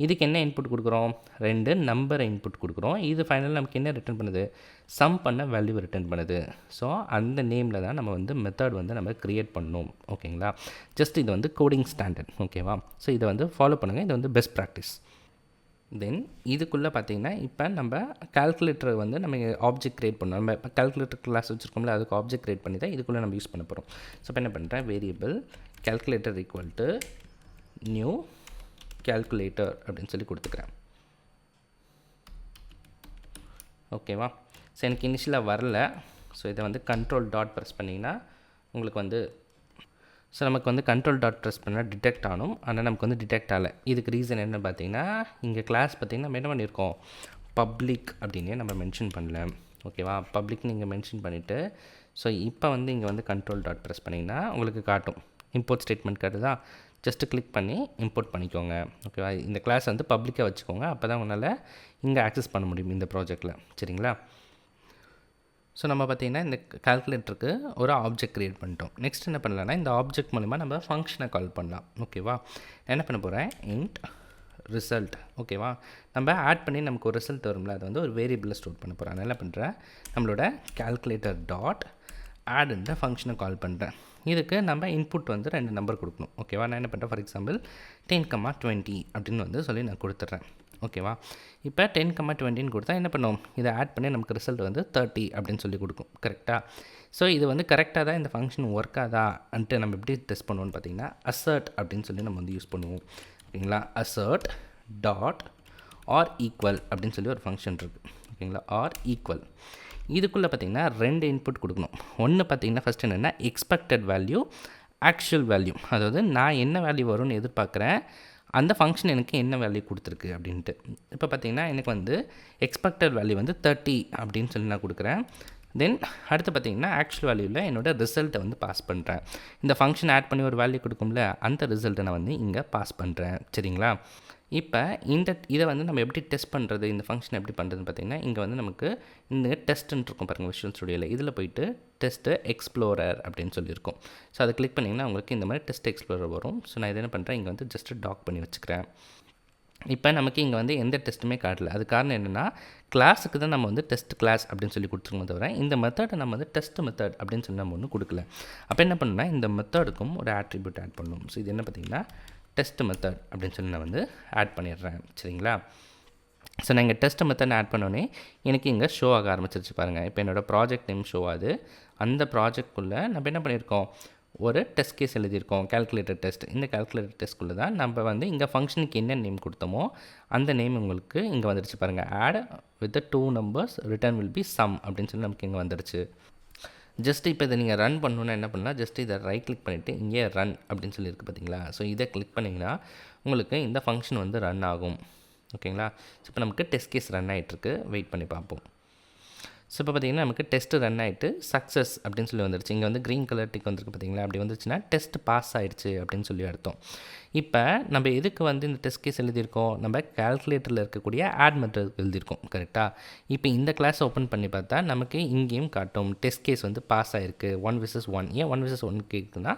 இதுக்கு என்ன இன்புட் கொடுக்குறோம், 2 நம்பரை இன்புட் கொடுக்குறோம். இது ஃபைனலாக நமக்கு என்ன ரிட்டர்ன் பண்ணுது, சம் பண்ண வேல்யூ ரிட்டர்ன் பண்ணுது. ஸோ அந்த நேமில் தான் நம்ம வந்து மெத்தட் வந்து நம்ம க்ரியேட் பண்ணணும். ஓகேங்களா, ஜஸ்ட் இது வந்து கோடிங் ஸ்டாண்டர்ட். ஓகேவா, ஸோ இதை வந்து ஃபாலோ பண்ணுங்கள், இது வந்து பெஸ்ட் ப்ராக்டிஸ். தென் இதுக்குள்ளே பார்த்தீங்கன்னா இப்போ நம்ம கால்குலேட்டரை வந்து நம்ம ஆப்ஜெக்ட் க்ரியேட் பண்ணோம். நம்ம இப்போ கால்குலேட்டர் கிளாஸ் வச்சுருக்கோம்ல, அதுக்கு ஆப்ஜெக்ட் க்ரியேட் பண்ணி தான் இதுக்குள்ளே நம்ம யூஸ் பண்ண போகிறோம். ஸோ இப்போ என்ன பண்ணுறேன், variable calculator equal to new calculator அப்படின்னு சொல்லி கொடுத்துக்கிறேன். ஓகேவா, ஸோ எனக்கு இனிஷியலாக வரல. ஸோ இதை வந்து கண்ட்ரோல் டாட் ப்ரெஸ் பண்ணிங்கன்னா உங்களுக்கு வந்து, ஸோ நமக்கு வந்து கண்ட்ரோல் டாட் ப்ரெஸ் பண்ணால் டிடெக்ட் ஆகணும். ஆனால் நமக்கு வந்து டிடெக்ட் ஆகலை. இதுக்கு ரீசன் என்ன பார்த்தீங்கன்னா, இங்கே கிளாஸ் பார்த்திங்கன்னா நம்ம என்ன பண்ணியிருக்கோம், பப்ளிக் அப்படின்னே நம்ம மென்ஷன் பண்ணல. ஓகேவா, பப்ளிக் நீங்கள் மென்ஷன் பண்ணிவிட்டு ஸோ இப்போ வந்து இங்கே வந்து கண்ட்ரோல் டாட் ப்ரெஸ் பண்ணிங்கன்னா உங்களுக்கு காட்டும், இம்போர்ட் ஸ்டேட்மெண்ட் காட்டுதா, ஜஸ்ட்டு கிளிக் பண்ணி இம்போர்ட் பண்ணிக்கோங்க. ஓகேவா, இந்த கிளாஸ் வந்து பப்ளிக்காக வச்சுக்கோங்க, அப்போ தான் உங்களால் இங்கே ஆக்சஸ் பண்ண முடியும் இந்த ப்ராஜெக்டில். சரிங்களா, ஸோ நம்ம பார்த்திங்கன்னா இந்த கால்குலேட்டருக்கு ஒரு ஆப்ஜெக்ட் க்ரியேட் பண்ணிட்டோம். நெக்ஸ்ட் என்ன பண்ணலான்னா இந்த ஆப்ஜெக்ட் மூலிமா நம்ம ஃபங்க்ஷனை கால் பண்ணலாம். ஓகேவா, நான் என்ன பண்ண போகிறேன், இன்ட் ரிசல்ட். ஓகேவா, நம்ம ஆட் பண்ணி நமக்கு ஒரு ரிசல்ட் வரும்ல, அதை வந்து ஒரு வேரியபிளில் ஸ்டோர் பண்ண போகிறேன். நான் என்ன பண்ணுறேன், நம்மளோட கால்குலேட்டர் டாட் ஆடுன்ற ஃபங்க்ஷனை கால் பண்ணுறேன். இதுக்கு நம்ம இன்புட் வந்து 2 நம்பர் கொடுக்கணும். ஓகேவா, நான் என்ன பண்ணுறேன், ஃபார் எக்ஸாம்பிள் 10,20 அப்படின்னு வந்து சொல்லி நான் கொடுத்துட்றேன். ஓகேவா, இப்போ 10,20 கொடுத்தா என்ன பண்ணும், இதை ஆட் பண்ணி நமக்கு ரிசல்ட் வந்து 30 அப்படின்னு சொல்லி கொடுக்கும். கரெக்டாக, ஸோ இது வந்து கரெக்டாக தான் இந்த ஃபங்க்ஷன் ஒர்க் ஆகாதான்ட்டு நம்ம எப்படி டெஸ்ட் பண்ணுவோம்னு பார்த்தீங்கன்னா assert அப்படின்னு சொல்லி நம்ம வந்து யூஸ் பண்ணுவோம். ஓகேங்களா, assert டாட் ஆர் ஈக்குவல் அப்படின்னு சொல்லி ஒரு ஃபங்க்ஷன் இருக்குது. ஓகேங்களா, ஆர் ஈக்குவல் இதுக்குள்ளே பார்த்திங்கன்னா 2 இன்புட் கொடுக்கணும். ஒன்று பார்த்திங்கன்னா ஃபஸ்ட் என்னென்னா எக்ஸ்பெக்டட் வேல்யூ, ஆக்சுவல் வேல்யூ, அதாவது நான் என்ன வேல்யூ வரும்னு எதிர்பார்க்குறேன், அந்த ஃபங்க்ஷன் எனக்கு என்ன வேல்யூ கொடுத்துருக்கு அப்படின்ட்டு. இப்போ பார்த்திங்கன்னா எனக்கு வந்து எக்ஸ்பெக்டட் வேல்யூ வந்து 30 அப்படின்னு சொல்லி நான் கொடுக்குறேன். தென் அடுத்து பார்த்திங்கன்னா ஆக்சுவல் வேல்யூவில் என்னோடய ரிசல்ட்டை வந்து பாஸ் பண்ணுறேன். இந்த ஃபங்க்ஷன் ஆட் பண்ணி ஒரு வேல்யூ கொடுக்கும்ல, அந்த ரிசல்ட்டை நான் வந்து இங்கே பாஸ் பண்ணுறேன். சரிங்களா, இப்போ இதை வந்து நம்ம எப்படி டெஸ்ட் பண்ணுறது, இந்த ஃபங்க்ஷன் எப்படி பண்ணுறதுன்னு பார்த்திங்கன்னா, இங்கே வந்து நமக்கு இந்த டெஸ்ட்டுன்னு இருக்கும் பாருங்கள் விஷுவல் ஸ்டுடியோவில். இதில் போயிட்டு டெஸ்ட்டு எக்ஸ்ப்ளோரர் அப்படின்னு சொல்லியிருக்கோம். ஸோ அதை கிளிக் பண்ணிங்கன்னா உங்களுக்கு இந்த மாதிரி டெஸ்ட் எக்ஸ்ப்ளோரர் வரும். ஸோ நான் இதை என்ன பண்ணுறேன், இங்கே வந்து ஜஸ்ட்டு டாக் பண்ணி வச்சுக்கிறேன். இப்போ நமக்கு இங்கே வந்து எந்த டெஸ்ட்டுமே காட்டல. அது காரணம் என்னென்னா, கிளாஸுக்கு தான் நம்ம வந்து டெஸ்ட் கிளாஸ் அப்படின்னு சொல்லி கொடுத்துருக்கோம், தவிர இந்த மெத்தடை நம்ம வந்து டெஸ்ட் மெத்தட் அப்படின்னு சொல்லி நம்ம ஒன்றும் கொடுக்கல. அப்போ என்ன பண்ணணும்னா, இந்த மெத்தடுக்கும் ஒரு ஆட்ரிபியூட் ஆட் பண்ணணும். ஸோ இது என்ன பார்த்திங்கன்னா டெஸ்ட் மெத்தட் அப்படின்னு சொல்லி நான் வந்து ஆட் பண்ணிடுறேன். சரிங்களா, ஸோ நான் இங்கே டெஸ்ட் மெத்தட் ஆட் பண்ணோன்னே எனக்கு இங்கே ஷோ ஆக ஆரம்பிச்சிருச்சு பாருங்கள். இப்போ என்னோடய ப்ராஜெக்ட் நேம் ஷோ ஆகுது. அந்த ப்ராஜெக்ட்குள்ளே நம்ம என்ன பண்ணியிருக்கோம், ஒரு டெஸ்ட் கேஸ் எழுதியிருக்கோம், கால்குலேட்டர் டெஸ்ட். இந்த கால்குலேட்டர் டெஸ்ட்குள்ளே தான் நம்ம வந்து இங்கே ஃபங்க்ஷனுக்கு என்ன நேம் கொடுத்தோமோ அந்த நேம் உங்களுக்கு இங்கே வந்துடுச்சு பாருங்கள். Add with the 2 numbers return will be sum அப்படின்னு சொல்லி நமக்கு இங்கே வந்துடுச்சு. ஜஸ்ட் இப்போ இதை நீங்கள் ரன் பண்ணணுன்னா என்ன பண்ணலாம், ஜஸ்ட் இதை ரைட் கிளிக் பண்ணிவிட்டு இங்கே ரன் அப்படின்னு சொல்லியிருக்கு பார்த்தீங்களா. ஸோ இதை கிளிக் பண்ணிங்கன்னா உங்களுக்கு இந்த ஃபங்க்ஷன் வந்து ரன் ஆகும். ஓகேங்களா. ஸோ இப்போ நமக்கு டெஸ்ட் கேஸ் ரன் ஆகிட்டுருக்கு, வெயிட் பண்ணி பார்ப்போம். ஸோ இப்போ பார்த்திங்கன்னா நமக்கு டெஸ்ட்டு ரன் ஆகிட்டு சக்ஸஸ் அப்படின்னு சொல்லி வந்துடுச்சு. இங்கே வந்து க்ரீன் கலர் டிக் வந்துருக்கு பார்த்தீங்களா. அப்படி வந்துச்சுன்னா டெஸ்ட் பாஸ் ஆகிடுச்சு அப்படின்னு சொல்லி அர்த்தம். இப்போ நம்ம எதுக்கு வந்து இந்த டெஸ்ட் கேஸ் எழுதியிருக்கோம், நம்ம கால்குலேட்டரில் இருக்கக்கூடிய ஆட் மெத்தட் எழுதியிருக்கோம் கரெக்டாக. இப்போ இந்த கிளாஸ் ஓப்பன் பண்ணி பார்த்தா நமக்கு இங்கேயும் காட்டும் டெஸ்ட் கேஸ் வந்து பாஸ் ஆகிருக்கு 1 vs 1. ஏன் 1 vs 1 கேட்குதுன்னா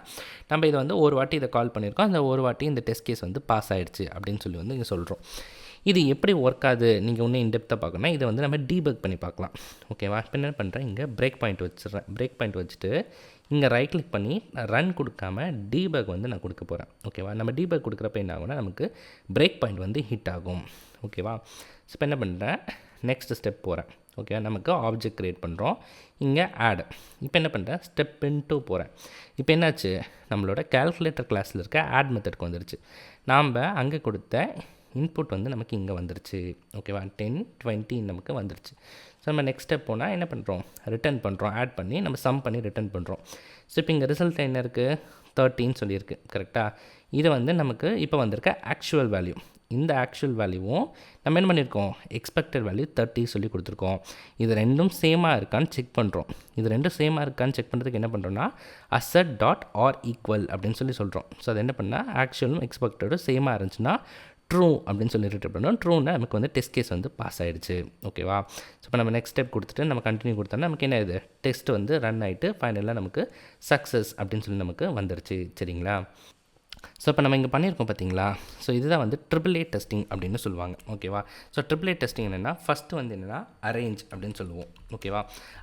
நம்ம இதை வந்து ஒரு வாட்டி இதை கால் பண்ணியிருக்கோம், அந்த ஒரு வாட்டி இந்த டெஸ்ட் கேஸ் வந்து பாஸ் ஆகிடுச்சு அப்படின்னு சொல்லி வந்து இங்கே சொல்கிறோம். இது எப்படி ஒர்க் ஆகுது நீங்கள் இன்னும் இன்டெப்த்தாக பார்க்கணும்னா இதை வந்து நம்ம டீபக் பண்ணி பார்க்கலாம். ஓகேவா. இப்போ என்ன பண்ணுறேன், இங்கே பிரேக் பாயிண்ட் வச்சிடுறேன். பிரேக் பாயிண்ட் வச்சுட்டு இங்கே ரைட் கிளிக் பண்ணி ரன் கொடுக்காம டீபக் வந்து நான் கொடுக்க போகிறேன். ஓகேவா. நம்ம டீபக் கொடுக்குறப்ப என்ன ஆகும்னா நமக்கு பிரேக் பாயிண்ட் வந்து ஹிட் ஆகும். ஓகேவா. ஸோ இப்போ என்ன பண்ணுறேன், நெக்ஸ்ட் ஸ்டெப் போகிறேன். ஓகே, நமக்கு ஆப்ஜெக்ட் க்ரியேட் பண்ணுறோம். இங்கே ஆட். இப்போ என்ன பண்ணுறேன், ஸ்டெப் இன்ட்டு போகிறேன். இப்போ என்னாச்சு, நம்மளோட கால்குலேட்டர் கிளாஸில் இருக்க ஆட் மெத்தட்க்கு வந்துருச்சு. நாம் அங்கே கொடுத்த இன்புட் வந்து நமக்கு இங்கே வந்துருச்சு. ஓகேவா. 10 20 நமக்கு வந்துருச்சு. ஸோ நம்ம நெக்ஸ்ட் ஸ்டெப் போனால் என்ன பண்ணுறோம், ரிட்டர்ன் பண்ணுறோம். ஆட் பண்ணி நம்ம சம் பண்ணி ரிட்டர்ன் பண்ணுறோம். ஸோ இப்போ இங்கே ரிசல்ட் என்ன இருக்குது, 13 சொல்லியிருக்கு கரெக்டாக. இது வந்து நமக்கு இப்போ வந்திருக்க ஆக்சுவல் வேல்யூ. இந்த ஆக்சுவல் வேல்யூவும் நம்ம என்ன பண்ணியிருக்கோம், எக்ஸ்பெக்டட் வேல்யூ 30 சொல்லி கொடுத்துருக்கோம். இது ரெண்டும் சேமாக இருக்கான்னு செக் பண்ணுறோம். இது ரெண்டும் சேமாக இருக்கான்னு செக் பண்ணுறதுக்கு என்ன பண்ணுறோன்னா அசட் டாட் ஆர் ஈக்குவல் அப்படின்னு சொல்லி சொல்கிறோம். ஸோ அது என்ன பண்ணால் ஆக்சுவலும் எக்ஸ்பெக்டடும் சேமாக இருந்துச்சுன்னா ட்ரூ அப்படின்னு சொல்லி ரிட்டர்ன் பண்ணோம். ட்ரூன்னா நமக்கு வந்து டெஸ்ட் கேஸ் வந்து பாஸ் ஆகிடுச்சு. ஓகேவா. ஸோ இப்போ நம்ம நெக்ஸ்ட் ஸ்டெப் கொடுத்துட்டு நம்ம கண்டினியூ கொடுத்தோம்னா நமக்கு என்ன இது, டெஸ்ட் வந்து ரன் ஆகிட்டு ஃபைனலாக நமக்கு சக்ஸஸ் அப்படின்னு சொல்லி நமக்கு வந்துருச்சு. சரிங்களா. ஸோ இப்போ நம்ம இங்கே பண்ணியிருக்கோம் பார்த்தீங்களா. ஸோ இதுதான் வந்து AAA டெஸ்டிங் அப்படின்னு சொல்லுவாங்க. ஓகேவா. ஸோ AAA டெஸ்டிங் என்னென்னா ஃபஸ்ட்டு வந்து என்னென்னா அரேஞ்ச் அப்படின்னு சொல்லுவோம். ஓகேவா.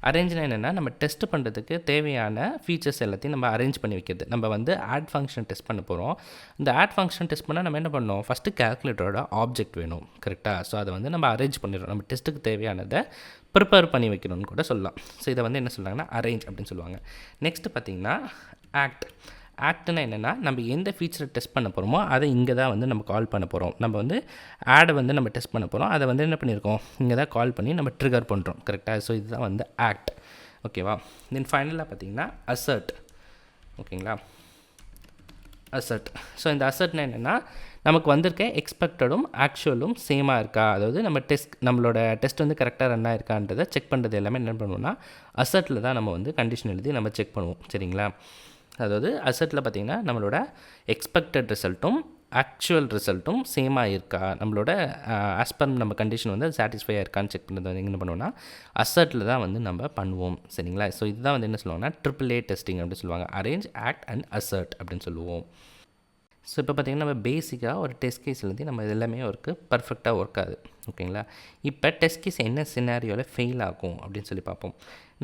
அரேஞ்ச்னா என்னென்னா நம்ம டெஸ்ட் பண்ணுறதுக்கு தேவையான ஃபீச்சர்ஸ் எல்லாத்தையும் நம்ம அரேஞ்ச் பண்ணி வைக்கிறது. நம்ம வந்து ஆட் ஃபங்க்ஷன் டெஸ்ட் பண்ண போகிறோம். இந்த ஆட் ஃபங்க்ஷன் டெஸ்ட் பண்ணால் நம்ம என்ன பண்ணோம், ஃபஸ்ட்டு கால்குலேட்டரோட ஆப்ஜெக்ட் வேணும் கரெக்டாக. ஸோ அதை வந்து நம்ம அரேஞ்ச் பண்ணிடுறோம். நம்ம டெஸ்ட்டுக்கு தேவையானதை ப்ரிப்பேர் பண்ணி வைக்கணும்னு கூட சொல்லலாம். ஸோ இதை வந்து என்ன சொல்லுவாங்கன்னா அரேஞ்ச் அப்படின்னு சொல்லுவாங்க. நெக்ஸ்ட்டு பார்த்திங்கன்னா ஆக்ட். ஆக்ட்னா என்னென்னா நம்ம எந்த ஃபீச்சரை டெஸ்ட் பண்ண போகிறோமோ அதை இங்கே தான் வந்து நம்ம கால் பண்ண போகிறோம். நம்ம வந்து ஆடை வந்து நம்ம டெஸ்ட் பண்ண போகிறோம், அதை வந்து என்ன பண்ணியிருக்கோம், இங்கே தான் கால் பண்ணி நம்ம ட்ரிகர் பண்ணுறோம் கரெக்டாக. ஸோ இதுதான் வந்து ஆக்ட். ஓகேவா. தென் ஃபைனலாக பார்த்திங்கன்னா அசர்ட். ஓகேங்களா. அசர்ட். ஸோ இந்த அசர்ட்னா என்னென்னா நமக்கு வந்திருக்க எக்ஸ்பெக்டடும் ஆக்சுவலும் சேமாக இருக்கா, அதாவது நம்மளோட டெஸ்ட் வந்து கரெக்டாக ரன் ஆயிருக்கான்றதை செக் பண்ணுறது எல்லாமே என்ன பண்ணுவோம்னா அசர்ட்டில் தான் நம்ம வந்து கண்டிஷன் எழுதி நம்ம செக் பண்ணுவோம். சரிங்களா. அதாவது அசட்டில் பார்த்திங்கன்னா நம்மளோட எக்ஸ்பெக்டட் ரிசல்ட்டும் ஆக்சுவல் ரிசல்ட்டும் சேமாக இருக்கா, நம்மளோட ஆஸ்பர் நம்ம கண்டிஷன் வந்து சாட்டிஸ்ஃபையாக இருக்கான்னு செக் பண்ணுறது வந்து என்ன பண்ணுவோம்னா அசட்டில் தான் வந்து நம்ம பண்ணுவோம். சரிங்களா. ஸோ இதுதான் வந்து என்ன சொல்லுவாங்கன்னா AAA டெஸ்டிங் அப்படின்னு சொல்லுவாங்க. அரேஞ்ச், ஆக்ட் அண்ட் அசர்ட் அப்படின்னு சொல்லுவோம். ஸோ இப்போ பார்த்திங்கன்னா நம்ம பேசிக்காக ஒரு டெஸ்ட் கேஸ் எழுதி நம்ம எல்லாமே ஒர்க்கு பர்ஃபெக்டாக ஒர்க் ஆகுது. ஓகேங்களா. இப்போ டெஸ்ட் கேஸ் என்ன சினாரியோவில் ஃபெயில் ஆகும் அப்படின்னு சொல்லி பார்ப்போம்.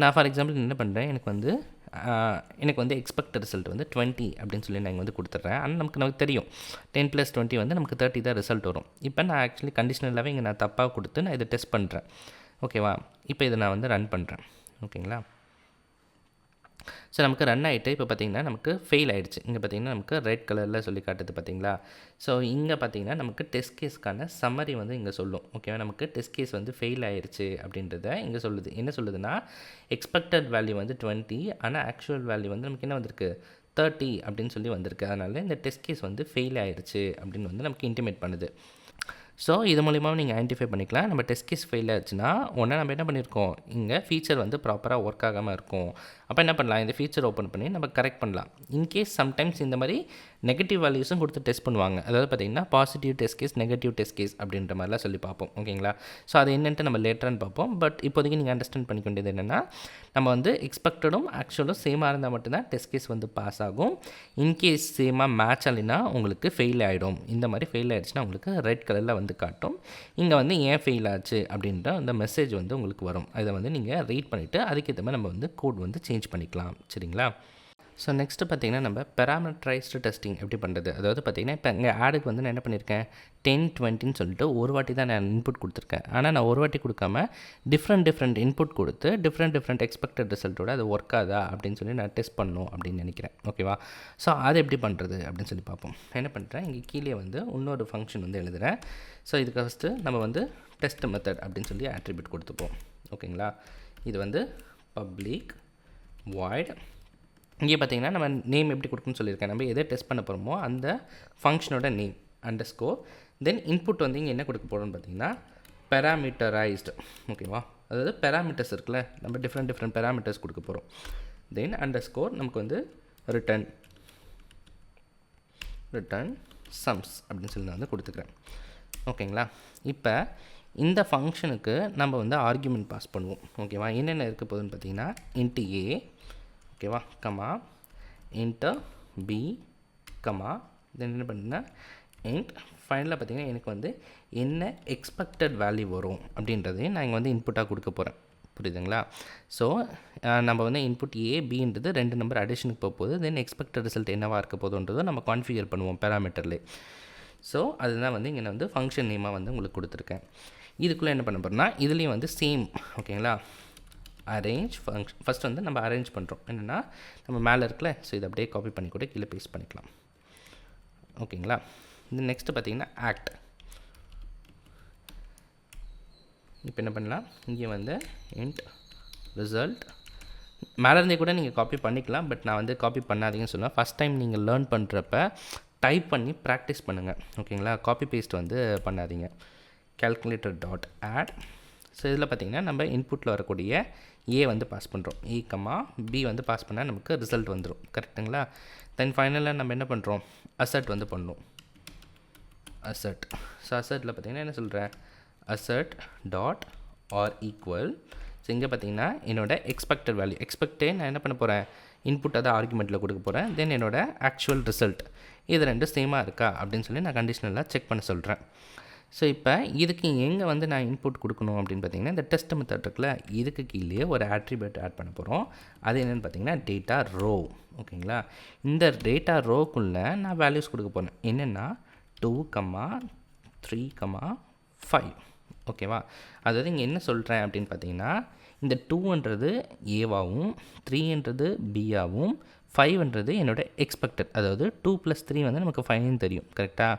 நான் ஃபார் எக்ஸாம்பிள் என்ன பண்ணுறேன், எனக்கு வந்து எக்ஸ்பெக்ட் ரிசல்ட் வந்து 20 அப்படின்னு சொல்லி நான் இங்கே வந்து கொடுத்துட்றேன். ஆனால் நமக்கு தெரியும் 10 + 20 வந்து நமக்கு 30 தான் ரிசல்ட் வரும். இப்போ நான் ஆக்சுவலி கண்டிஷனலாகவே இங்கே நான் தப்பாக கொடுத்து நான் இதை டெஸ்ட் பண்ணுறேன். ஓகேவா. இப்போ இதை நான் வந்து ரன் பண்ணுறேன். ஓகேங்களா. ஸோ நமக்கு ரன் ஆகிட்டு இப்போ பார்த்திங்கன்னா நமக்கு ஃபெயில் ஆகிடுச்சு. இங்கே பார்த்திங்கன்னா நமக்கு ரெட் கலரில் சொல்லி காட்டுது பார்த்திங்களா. ஸோ இங்கே பார்த்திங்கன்னா நமக்கு டெஸ்ட் கேஸ்க்கான சம்மரி வந்து இங்கே சொல்லும். ஓகேவா. நமக்கு டெஸ்ட் கேஸ் வந்து ஃபெயில் ஆகிடுச்சு அப்படின்றத இங்கே சொல்லுது. என்ன சொல்லுதுன்னா எக்ஸ்பெக்டட் வேல்யூ வந்து 20, ஆனால் ஆக்சுவல் வேல்யூ வந்து நமக்கு என்ன வந்திருக்கு 30 அப்படின்னு சொல்லி வந்திருக்கு. அதனால் இந்த டெஸ்ட் கேஸ் வந்து ஃபெயில் ஆகிடுச்சு அப்படின்னு வந்து நமக்கு இன்டிமேட் பண்ணுது. ஸோ இது மூலிமா நீங்கள் ஐடென்டிஃபை பண்ணிக்கலாம். நம்ம டெஸ்ட் கேஸ் ஃபெயில் ஆச்சுன்னா ஒன்றா நம்ம என்ன பண்ணியிருக்கோம், இங்கே ஃபீச்சர் வந்து ப்ராப்பராக ஒர்க் ஆகாமல் இருக்கும். அப்போ என்ன பண்ணலாம், இந்த ஃபீச்சர் ஓப்பன் பண்ணி நம்ம கரெக்ட் பண்ணலாம். இன்கேஸ் சம்டைம்ஸ் இந்த மாதிரி நெகட்டிவ் வேல்யூஸும் கொடுத்து டெஸ்ட் பண்ணுவாங்க. அதாவது பார்த்திங்கன்னா positive test case, negative test case அப்படின்ற மாதிரிலாம் சொல்லி பார்ப்போம். ஓகேங்களா. ஸோ அது என்னென்ட்டு நம்ம லேட்டரான்னு பார்ப்போம். பட் இப்போதைக்கு நீங்கள் அண்டர்ஸ்டாண்ட் பண்ணிக்க வேண்டியது என்னென்னா நம்ம வந்து எக்ஸ்பெக்டடும் ஆக்சுவலும் சேமாக இருந்தால் மட்டும்தான் டெஸ்ட் கேஸ் வந்து பாஸ் ஆகும். இன்கேஸ் சேமாக மேட்ச் ஆகலைன்னா உங்களுக்கு ஃபெயில் ஆகிடும். இந்த மாதிரி ஃபெயில் ஆகிடுச்சுன்னா உங்களுக்கு ரெட் கலரில் வந்து காட்டும். இங்கே வந்து ஏன் ஃபெயில் ஆச்சு அப்படின்ற அந்த மெசேஜ் வந்து உங்களுக்கு வரும். அதை வந்து நீங்கள் ரீட் பண்ணிவிட்டு அதுக்கேற்ற மாதிரி நம்ம வந்து கோட் வந்து சேஞ்ச் பண்ணிக்கலாம். சரிங்களா. ஸோ நெக்ஸ்ட்டு பார்த்திங்கன்னா நம்ம பேராமீட்டரைஸ்டு டெஸ்டிங் எப்படி பண்ணுறது. அதாவது பார்த்திங்கன்னா இப்போ இங்கே ஆடுக்கு வந்து நான் என்ன பண்ணியிருக்கேன் 10 20ன்னு சொல்லிட்டு ஒரு வாட்டி தான் நான் இன்புட் கொடுத்துருக்கேன். ஆனால் நான் ஒரு வாட்டி கொடுக்காம டிஃப்ரெண்ட் இன்புட் கொடுத்து டிஃப்ரெண்ட் எக்ஸ்பெக்டட் ரிசல்ட்டோட அது ஒர்க் ஆகுதா அப்படின்னு சொல்லி நான் டெஸ்ட் பண்ணணும் அப்படின்னு நினைக்கிறேன். ஓகேவா. ஸோ அது எப்படி பண்ணுறது அப்படின்னு சொல்லி பார்ப்போம். என்ன பண்ணுறேன், இங்கே கீழே வந்து இன்னொரு ஃபங்க்ஷன் வந்து எழுதுகிறேன். ஸோ இதுக்கு ஃபஸ்ட்டு நம்ம வந்து டெஸ்ட் மெத்தட் அப்படின்னு சொல்லி ஆட்ரிபியூட் கொடுத்துப்போம். ஓகேங்களா. இது வந்து பப்ளிக் வாய்ட். இங்கே பார்த்தீங்கன்னா நம்ம நேம் எப்படி கொடுக்குன்னு சொல்லியிருக்கேன். நம்ம எதை டெஸ்ட் பண்ண போகிறோமோ அந்த ஃபங்க்ஷனோட நேம் அண்டர்ஸ்கோர். தென் இன்புட் வந்து இங்கே என்ன கொடுக்க போகிறோம்னு பார்த்தீங்கன்னா பேராமீட்டரைஸ்டு. ஓகேவா. அதாவது பேராமீட்டர்ஸ் இருக்குல்ல, நம்ம டிஃப்ரெண்ட் பேராமீட்டர்ஸ் கொடுக்க போகிறோம். தென் அண்டர்ஸ்கோர் நமக்கு வந்து ரிட்டன் சம்ஸ் அப்படின்னு சொல்லி நான் வந்து கொடுத்துக்கிறேன். ஓகேங்களா. இப்போ இந்த ஃபங்க்ஷனுக்கு நம்ம வந்து ஆர்குமெண்ட் பாஸ் பண்ணுவோம். ஓகேவா. என்னென்ன இருக்க போகுதுன்னு பார்த்தீங்கன்னா இன்ட்டு ஏ, ஓகேவா, கமா இன்ட்டு பி, கமா தென் என்ன பண்ணுன்னா இன்ட் ஃபைனலாக பார்த்தீங்கன்னா எனக்கு வந்து என்ன எக்ஸ்பெக்டட் வேல்யூ வரும் அப்படின்றதையும் நான் இங்கே வந்து இன்புட்டாக கொடுக்க போகிறேன். புரியுதுங்களா. ஸோ நம்ம வந்து இன்புட் ஏ பின்றது 2 நம்பர் அடிஷனுக்கு போக போகுது. தென் எக்ஸ்பெக்டட் ரிசல்ட் என்னவாக இருக்க போதுன்றதை நம்ம கான்ஃபிகர் பண்ணுவோம் பேராமீட்டர்லேயே. ஸோ அதுதான் வந்து இங்கே நான் வந்து ஃபங்க்ஷன் நேமாக வந்து உங்களுக்கு கொடுத்துருக்கேன். இதுக்குள்ளே என்ன பண்ண போகிறோம்னா இதுலேயும் வந்து சேம். ஓகேங்களா. அரேஞ்ச் ஃபங்க்ஷன் ஃபஸ்ட் வந்து நம்ம அரேஞ்ச் பண்ணுறோம். என்னென்னா நம்ம மேலே இருக்கல, ஸோ இதை அப்படியே காப்பி பண்ணி கூட கீழே பேஸ்ட் பண்ணிக்கலாம். ஓகேங்களா. இது நெக்ஸ்ட்டு பார்த்தீங்கன்னா ஆக்ட். இப்போ என்ன பண்ணலாம், இங்கே வந்து இன்ட் ரிசல்ட் மேலே கூட நீங்கள் காப்பி பண்ணிக்கலாம். பட் நான் வந்து காப்பி பண்ணாதீங்கன்னு சொல்லுவேன். ஃபஸ்ட் டைம் நீங்கள் லேர்ன் பண்ணுறப்ப டைப் பண்ணி ப்ராக்டிஸ் பண்ணுங்கள். ஓகேங்களா. காப்பி பேஸ்ட் வந்து பண்ணாதீங்க. calculator dot out. ஸோ இதில் பார்த்திங்கன்னா நம்ம இன்புட்டில் வரக்கூடிய ஏ வந்து பாஸ் பண்ணுறோம். ஏ கமா பி வந்து பாஸ் பண்ணால் நமக்கு ரிசல்ட் வந்துடும். கரெக்டுங்களா. தென் ஃபைனலாக நம்ம என்ன பண்ணுறோம், அசட் வந்து பண்ணுறோம். அசட். ஸோ அசட்டில் பார்த்திங்கன்னா என்ன சொல்கிறேன், assert dot are equal. So இங்கே பார்த்திங்கன்னா என்னோடய எக்ஸ்பெக்டட் வேல்யூ எக்ஸ்பெக்டே நான் என்ன பண்ண போகிறேன், இன்புட் அதை ஆர்குமெண்ட்டில் கொடுக்க போகிறேன். தென் என்னோடய ஆக்சுவல் ரிசல்ட் இது ரெண்டும் சேமாக இருக்கா அப்படின்னு சொல்லி நான் கண்டிஷனலாக செக் பண்ண சொல்கிறேன். ஸோ இப்போ இதுக்கு எங்கே வந்து நான் இன்புட் கொடுக்கணும் அப்படின்னு பார்த்தீங்கன்னா இந்த டெஸ்ட் மெத்தட் இருக்குல்ல, இதுக்கு கீழே ஒரு ஆட்ரிபியூட் ஆட் பண்ண போகிறோம். அது என்னென்னு பார்த்தீங்கன்னா டேட்டா ரோ. ஓகேங்களா. இந்த டேட்டா ரோக்குள்ளே நான் வேல்யூஸ் கொடுக்க போகிறேன். என்னென்னா 2, 3, 5. ஓகேவா. அதாவது இங்கே என்ன சொல்கிறேன் அப்படின்னு பார்த்தீங்கன்னா இந்த 2ன்றது ஏவாகவும் 3ன்றது பியாகவும் 5ன்றது என்னோட எக்ஸ்பெக்டட். அதாவது 2 + 3 வந்து நமக்கு 5ன்னு தெரியும். கரெக்டாக.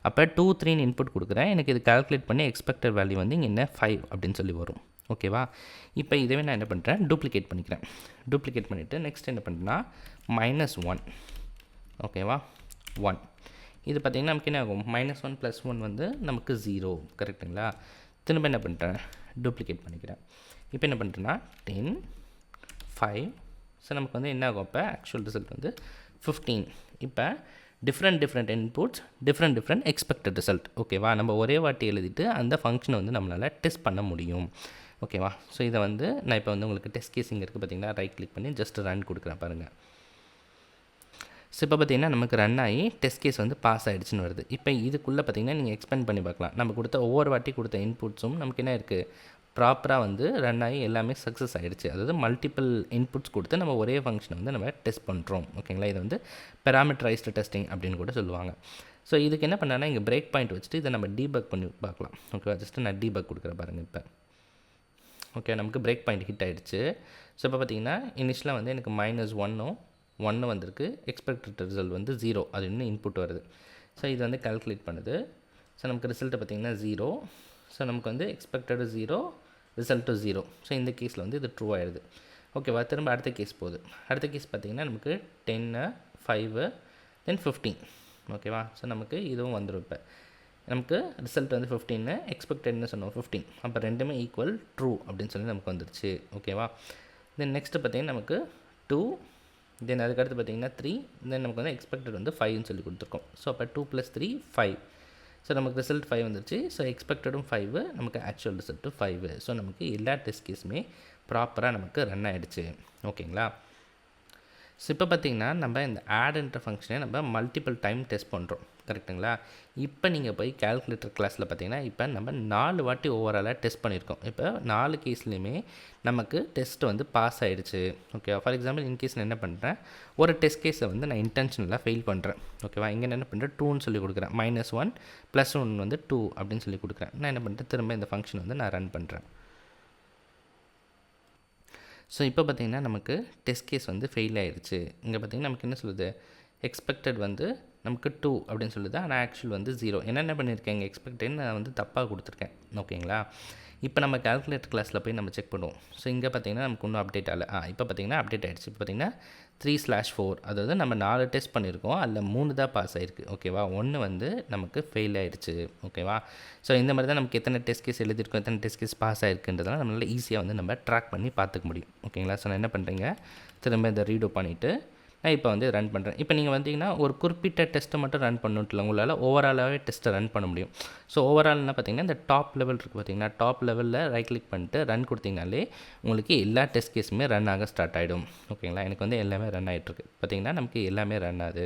அப்போ 2, 3ன்னு இன்புட் கொடுக்குறேன். எனக்கு இது கால்குலேட் பண்ணி எக்ஸ்பெக்டட் வேல்யூ வந்து இங்கே என்ன 5 அப்படின்னு சொல்லி வரும். ஓகேவா. இப்போ இதுவே நான் என்ன பண்ணுறேன், டூப்ளிகேட் பண்ணிக்கிறேன். டூப்ளிகேட் பண்ணிவிட்டு நெக்ஸ்ட் என்ன பண்ணுறேன்னா -1. ஓகேவா. 1 இது பார்த்திங்கன்னா நமக்கு என்ன ஆகும், -1 + 1 வந்து நமக்கு 0. கரெக்டுங்களா. திரும்ப என்ன பண்ணுறேன், டூப்ளிகேட் பண்ணிக்கிறேன். இப்போ என்ன பண்ணுறேன்னா 10, 5. ஸோ நமக்கு வந்து என்ன ஆகும், அப்போ ஆக்சுவல் ரிசல்ட் வந்து 15. இப்போ different inputs different expected result. ஓகேவா. நம்ம ஒரே வாட்டி எழுதிட்டு அந்த ஃபங்க்ஷனை வந்து நம்மளால் டெஸ்ட் பண்ண முடியும். ஓகேவா. ஸோ இதை வந்து நான் இப்போ வந்து உங்களுக்கு டெஸ்ட் கேஸிங் இருக்குது பார்த்தீங்கன்னா, ரைட் கிளிக் பண்ணி ஜஸ்ட் ரன் கொடுக்குறேன் பாருங்கள். ஸோ இப்போ பார்த்திங்கன்னா நமக்கு ரன் ஆகி டெஸ்ட் கேஸ் வந்து பாஸ் ஆகிடுச்சுன்னு வருது. இப்போ இதுக்குள்ளே பார்த்திங்கன்னா நீங்கள் எக்ஸ்பெண்ட் பண்ணி பார்க்கலாம். நம்ம கொடுத்த ஒவ்வொரு வாட்டி கொடுத்த இன்புட்ஸும் நமக்கு என்ன இருக்குது, ப்ராப்பராக வந்து ரன் ஆகி எல்லாமே சக்ஸஸ் ஆகிடுச்சு. அதாவது மல்டிபிள் இன்புட்ஸ் கொடுத்து நம்ம ஒரே ஃபங்க்ஷனை வந்து நம்ம டெஸ்ட் பண்ணுறோம். ஓகேங்களா. இதை வந்து பேராமீட்டரைஸ்டு டெஸ்டிங் அப்படின்னு கூட சொல்லுவாங்க. ஸோ இதுக்கு என்ன பண்ணால் இங்கே பிரேக் பாயிண்ட் வச்சுட்டு இதை நம்ம டீபக் பண்ணி பார்க்கலாம். ஓகேவா. ஜஸ்ட்டு நான் டீபக் கொடுக்குறேன் பாருங்கள். இப்போ ஓகே நமக்கு பிரேக் பாயிண்ட் ஹிட் ஆகிடுச்சு. ஸோ இப்போ பார்த்திங்கன்னா இனிஷியலாக வந்து எனக்கு -1 வந்திருக்கு. எக்ஸ்பெக்டட் ரிசல்ட் வந்து 0. அது இன்னும் இன்புட் வருது. ஸோ இது வந்து கால்குலேட் பண்ணுது. ஸோ நமக்கு ரிசல்ட்டை பார்த்திங்கன்னா 0. ஸோ நமக்கு வந்து எக்ஸ்பெக்டடு 0, ரிசல்ட்டு 0. ஸோ இந்த கேஸில் வந்து இது ட்ரூ ஆகிடுது. ஓகேவா. திரும்ப அடுத்த கேஸ் போகுது. அடுத்த கேஸ் பார்த்திங்கன்னா நமக்கு 10, 5, தென் 15. ஓகேவா. ஸோ நமக்கு இதுவும் வந்துடும். இப்போ நமக்கு ரிசல்ட் வந்து 15, எக்ஸ்பெக்டட்னு சொன்னோம் 15. அப்போ ரெண்டுமே ஈக்குவல் ட்ரூ அப்படின்னு சொல்லி நமக்கு வந்துடுச்சு. ஓகேவா. தென் நெக்ஸ்ட்டு பார்த்திங்கன்னா நமக்கு 2, தென் அதுக்கடுத்து பார்த்திங்கன்னா 3, தென் நமக்கு வந்து எக்ஸ்பெக்டட் வந்து 5ன்னு சொல்லி கொடுத்துருக்கோம். ஸோ அப்போ 2 + 3 5. ஸோ நமக்கு ரிசல்ட் 5 வந்துருச்சு. ஸோ எக்ஸ்பெக்டடும் 5, நமக்கு ஆக்சுவல் ரிசல்ட்டும் 5. ஸோ நமக்கு எல்லா டெஸ்ட் கேஸுமே ப்ராப்பராக நமக்கு ரன் ஆகிடுச்சு. ஓகேங்களா. ஸோ இப்போ பார்த்திங்கன்னா நம்ம இந்த ஆட்ன்ற ஃபங்க்ஷனை நம்ம மல்டிபிள் டைம் டெஸ்ட் பண்ணுறோம். கரெக்டுங்களா? இப்போ நீங்கள் போய் கால்குலேட்டர் கிளாஸில் பார்த்தீங்கன்னா, இப்போ நம்ம 4 வாட்டி ஓவராலாக டெஸ்ட் பண்ணியிருக்கோம். இப்போ 4 கேஸ்லையுமே நமக்கு டெஸ்ட் வந்து பாஸ் ஆகிடுச்சு. ஓகேவா? ஃபார் எக்ஸாம்பிள் இன்கேஸ் நான் என்ன பண்ணுறேன், ஒரு டெஸ்ட் கேஸை வந்து நான் இன்டென்ஷனலாக ஃபெயில் பண்ணுறேன். ஓகேவா? இங்கே நான் என்ன பண்ணுறேன், 2ன்னு சொல்லி கொடுக்குறேன். -1 +1 வந்து 2 அப்படின்னு சொல்லி கொடுக்குறேன். நான் என்ன பண்ணுறேன், திரும்ப இந்த ஃபங்க்ஷன் வந்து நான் ரன் பண்ணுறேன். ஸோ இப்போ பார்த்தீங்கன்னா நமக்கு டெஸ்ட் கேஸ் வந்து ஃபெயில் ஆகிடுச்சு. இங்கே பார்த்தீங்கன்னா நமக்கு என்ன சொல்லுது, எக்ஸ்பெக்டட் வந்து நமக்கு 2 அப்படின்னு சொல்லுது. ஆனால் ஆக்சுவல் வந்து 0. என்ன பண்ணியிருக்கேன், இங்கே எக்ஸ்பெக்டட் நான் வந்து தப்பாக கொடுத்துருக்கேன். ஓகேங்களா? இப்போ நம்ம கால்குலேட்டர் கிளாஸில் போய் நம்ம செக் பண்ணுவோம். ஸோ இங்கே பார்த்தீங்கன்னா நமக்கு இன்னும் அப்டேட் ஆகலை. இப்போ பார்த்தீங்கன்னா அப்டேட் ஆகிடுச்சு. இப்போ பார்த்தீங்கன்னா 3/4, அதாவது நம்ம 4 டெஸ்ட் பண்ணியிருக்கோம், அதில் 3 தான் பாஸ் ஆகிருக்கு. ஓகேவா? 1 வந்து நமக்கு ஃபெயில் ஆகிடுச்சு. ஓகேவா? ஸோ இந்த மாதிரி தான் நமக்கு எத்தனை டெஸ்ட் கேஸ் எழுதியிருக்கோம், எத்தனை டெஸ்ட் கேஸ் பாஸ் ஆகிருக்குன்றதெல்லாம் நம்மளால் ஈஸியாக வந்து நம்ம ட்ராக் பண்ணி பார்த்துக்க முடியும். ஓகேங்களா? ஸோ நான் என்ன பண்ணுறீங்க, திரும்ப இதை ரீடோ பண்ணிவிட்டு நான் இப்போ வந்து ரன் பண்ணுறேன். இப்போ நீங்கள் வந்தீங்கன்னா ஒரு குறிப்பிட்ட டெஸ்ட்டை மட்டும் ரன் பண்ணணும்ல, உங்களால் ஓவராலாகவே டெஸ்ட்டை ரன் பண்ண முடியும். ஸோ ஓவரால்னால் பார்த்தீங்கன்னா இந்த டாப் லெவல் இருக்குது பார்த்தீங்கன்னா, டாப் லெவலில் ரைட் கிளிக் பண்ணிட்டு ரன் கொடுத்தீங்கனாலே உங்களுக்கு எல்லா டெஸ்ட் கேஸுமே ரன் ஆக ஸ்டார்ட் ஆகிடும். ஓகேங்களா? எனக்கு வந்து எல்லாமே ரன் ஆகிட்டுருக்கு. பார்த்தீங்கன்னா நமக்கு எல்லாமே ரன் ஆகுது.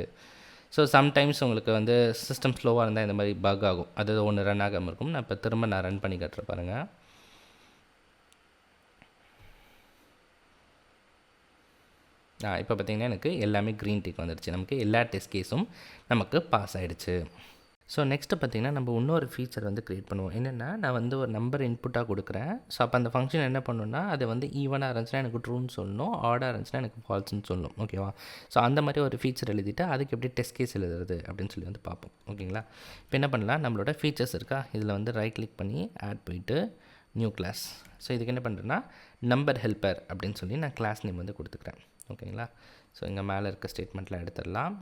ஸோ சம்டைம்ஸ் உங்களுக்கு வந்து சிஸ்டம் ஸ்லோவாக இருந்தால் இந்த மாதிரி பக் ஆகும், அதாவது ஒன்று ரன் ஆகாமல் இருக்கும். நான் இப்போ திரும்ப நான் ரன் பண்ணி காட்டுறேன் பாருங்கள். இப்போ பார்த்தீங்கன்னா எனக்கு எல்லாமே க்ரீன் டிக் வந்துடுச்சு. நமக்கு எல்லா டெஸ்ட் கேஸும் நமக்கு பாஸ் ஆகிடுச்சு. ஸோ நெக்ஸ்ட்டு பார்த்தீங்கன்னா நம்ம இன்னொரு ஃபீச்சர் வந்து க்ரியேட் பண்ணுவோம். என்னென்னா, நான் வந்து ஒரு நம்பர் இன்புட்டாக கொடுக்குறேன். ஸோ அப்போ அந்த ஃபங்க்ஷன் என்ன பண்ணணும்னா, அது வந்து ஈவனாக இருந்துச்சுன்னா எனக்கு ட்ரூன்னு சொல்லணும், ஆடாக இருந்துச்சுன்னா எனக்கு ஃபால்ஸ்ன்னு சொல்லணும். ஓகேவா? ஸோ அந்த மாதிரி ஒரு ஃபீச்சர் எழுதிட்டு அதுக்கு எப்படி டெஸ்ட் கேஸ் எழுதுறது அப்படின்னு சொல்லி வந்து பார்ப்போம். ஓகேங்களா? இப்போ என்ன பண்ணலாம், நம்மளோட ஃபீச்சர்ஸ் இருக்கா, இதில் வந்து ரைட் கிளிக் பண்ணி ஆட் போயிட்டு நியூ கிளாஸ். ஸோ இதுக்கு என்ன பண்ணுறேன்னா, நம்பர் ஹெல்ப்பர் அப்படின்னு சொல்லி நான் கிளாஸ் நேம் வந்து கொடுத்துக்கிறேன். ஓகேங்களா? ஸோ இங்கே மேலே இருக்க ஸ்டேட்மெண்ட்டில் எடுத்துடலாம்.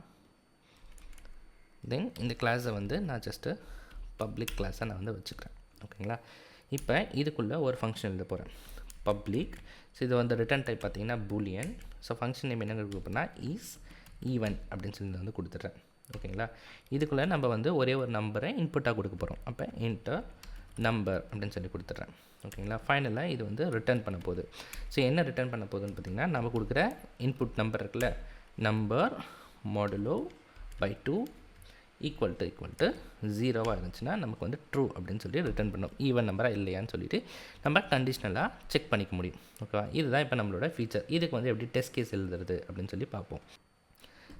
தென் இந்த கிளாஸை வந்து நான் ஜஸ்ட்டு பப்ளிக் கிளாஸை நான் வந்து வச்சுக்கிறேன். ஓகேங்களா? இப்போ இதுக்குள்ளே ஒரு ஃபங்க்ஷன் எழுத போகிறேன், பப்ளிக். ஸோ இது வந்து ரிட்டர்ன் டைப் பார்த்தீங்கன்னா பூலியன். ஸோ ஃபங்க்ஷன் நேம் என்ன கொடுப்போம்னா இஸ் ஈவன் அப்படின்னு சொல்லி வந்து கொடுத்துட்றேன். ஓகேங்களா? இதுக்குள்ளே நம்ம வந்து ஒரே ஒரு நம்பரை இன்புட்டாக கொடுக்க போகிறோம். அப்போ இன்டர் நம்பர் அப்படின்னு சொல்லி கொடுத்துட்றேன். ஓகேங்களா? ஃபைனலாக இது வந்து ரிட்டர்ன் பண்ண போகுது. ஸோ என்ன ரிட்டர்ன் பண்ண போகுதுன்னு பார்த்தீங்கன்னா, நம்ம கொடுக்குற இன்புட் நம்பர் இருக்குல்ல, number modulo by 2 equal to 0வாக இருந்துச்சுன்னா நமக்கு வந்து ட்ரூ அப்படின்னு சொல்லி ரிட்டர்ன் பண்ணோம். ஈவன் நம்பராக இல்லையான்னு சொல்லிட்டு நம்ம கண்டிஷ்னலாக செக் பண்ணிக்க முடியும். ஓகேவா? இதுதான் இப்போ நம்மளோட ஃபீச்சர். இதுக்கு வந்து எப்படி டெஸ்ட் கேஸ் எழுதுறது அப்படின்னு சொல்லி பார்ப்போம்.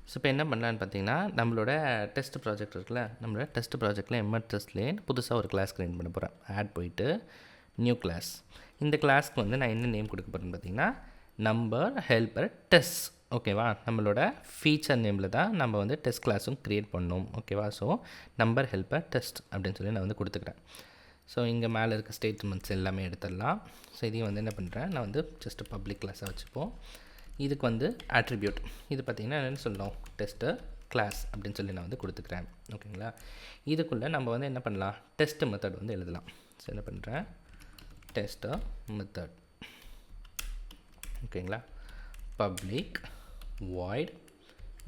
ஸோ இப்போ என்ன பண்ணலான்னு பார்த்தீங்கன்னா, நம்மளோட டெஸ்ட் ப்ராஜெக்ட் இருக்குல்ல, நம்மளோட டெஸ்ட் ப்ராஜெக்ட்டில் எம்எட் டெஸ்ட்லேயே புதுசாக ஒரு கிளாஸ் க்ரியேட் பண்ண போகிறேன். ஆட் போயிட்டு நியூ கிளாஸ். இந்த கிளாஸ்க்கு வந்து நான் என்ன நேம் கொடுக்க போகிறேன்னு பார்த்தீங்கன்னா, நம்பர் ஹெல்ப்பர் டெஸ்ட். ஓகேவா? நம்மளோட ஃபீச்சர் நேமில் தான் நம்ம வந்து டெஸ்ட் கிளாஸும் க்ரியேட் பண்ணணும். ஓகேவா? ஸோ நம்பர் ஹெல்ப்பர் டெஸ்ட் அப்படின்னு சொல்லி நான் வந்து கொடுத்துக்கிறேன். ஸோ இங்கே மேலே இருக்க ஸ்டேட்மெண்ட்ஸ் எல்லாமே எடுத்துடலாம். ஸோ இதையும் வந்து என்ன பண்ணுறேன், நான் வந்து ஜஸ்ட் பப்ளிக் கிளாஸாக வச்சுப்போம். இதுக்கு வந்து ஆட்ரிபியூட், இது பார்த்திங்கன்னா என்னென்னு சொல்லணும், டெஸ்ட்டு கிளாஸ் அப்படின்னு சொல்லி நான் வந்து கொடுத்துக்கிறேன். ஓகேங்களா? இதுக்குள்ளே நம்ம வந்து என்ன பண்ணலாம், டெஸ்ட் மெத்தட் வந்து எழுதலாம். ஸோ என்ன பண்ணுறேன், டெஸ்ட் மெத்தட். ஓகேங்களா? Public void.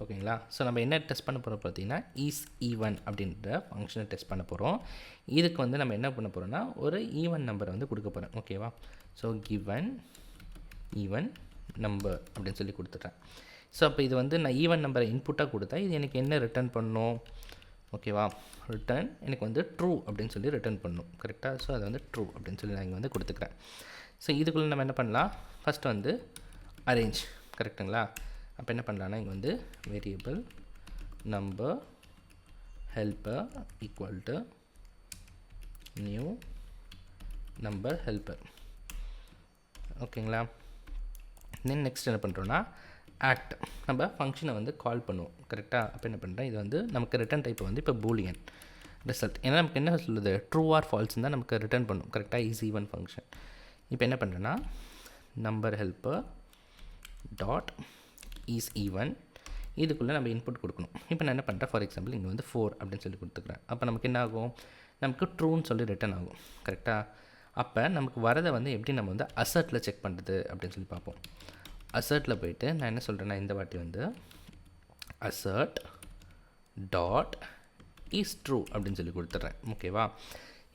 ஓகேங்களா? ஸோ நம்ம என்ன டெஸ்ட் பண்ண போகிறோம் பார்த்தீங்கன்னா, இஸ் ஈவன் அப்படின்ற ஃபங்க்ஷனை டெஸ்ட் பண்ண போகிறோம். இதுக்கு வந்து நம்ம என்ன பண்ண போகிறோம்னா, ஒரு ஈவன் நம்பரை வந்து கொடுக்க போகிறேன். ஓகேவா? ஸோ கிவன் ஈவன் நம்பர் அப்படின்னு சொல்லி கொடுத்துட்றேன். ஸோ அப்போ இது வந்து நான் ஈவன் நம்பரை இன்புட்டாக கொடுத்தா இது எனக்கு என்ன ரிட்டர்ன் பண்ணணும், ஓகேவா? ரிட்டர்ன் எனக்கு வந்து ட்ரூ அப்படின்னு சொல்லி ரிட்டர்ன் பண்ணணும். கரெக்டாக? ஸோ அதை வந்து ட்ரூ அப்படின்னு சொல்லி நான் இங்கே வந்து கொடுத்துக்கிறேன். ஸோ இதுக்குள்ளே நம்ம என்ன பண்ணலாம், ஃபஸ்ட்டு வந்து அரேஞ்ச். கரெக்டுங்களா? அப்போ என்ன பண்ணலான்னா, இங்கே வந்து variable number helper equal to new number helper. ஓகேங்களா? தென் நெக்ஸ்ட் என்ன பண்ணுறோன்னா, ஆக்ட். நம்ம ஃபங்க்ஷனை வந்து கால் பண்ணுவோம். கரெக்டாக? அப்போ என்ன பண்ணுறேன், இது வந்து நமக்கு ரிட்டர்ன் டைப் வந்து இப்போ பூலியன் ரிசல்ட். ஏன்னா நமக்கு என்ன சொல்லுது, ட்ரூ ஆர் ஃபால்ஸ்ன்னு தான் நமக்கு ரிட்டர்ன் பண்ணும். கரெக்டாக? Is even function. இப்போ என்ன பண்ணுறேன்னா, number helper dot is even, இதுக்குள்ளே நம்ம இன்புட் கொடுக்கணும். இப்போ நான் என்ன பண்ணுறேன், ஃபார் எக்ஸாம்பிள் இங்கே வந்து 4 அப்படின்னு சொல்லி கொடுத்துக்கிறேன். அப்போ நமக்கு என்ன ஆகும், நமக்கு ட்ரூன்னு சொல்லி ரிட்டர்ன் ஆகும். கரெக்டாக? அப்போ நமக்கு வரதை வந்து எப்படி நம்ம வந்து அசர்ட்டில் செக் பண்ணுறது அப்படின்னு சொல்லி பார்ப்போம். அசர்ட்டில் போயிட்டு நான் என்ன சொல்கிறேன்னா, இந்த வாட்டி வந்து அசர்ட் டாட் இஸ் ட்ரூ அப்படின்னு சொல்லி கொடுத்துட்றேன். ஓகேவா?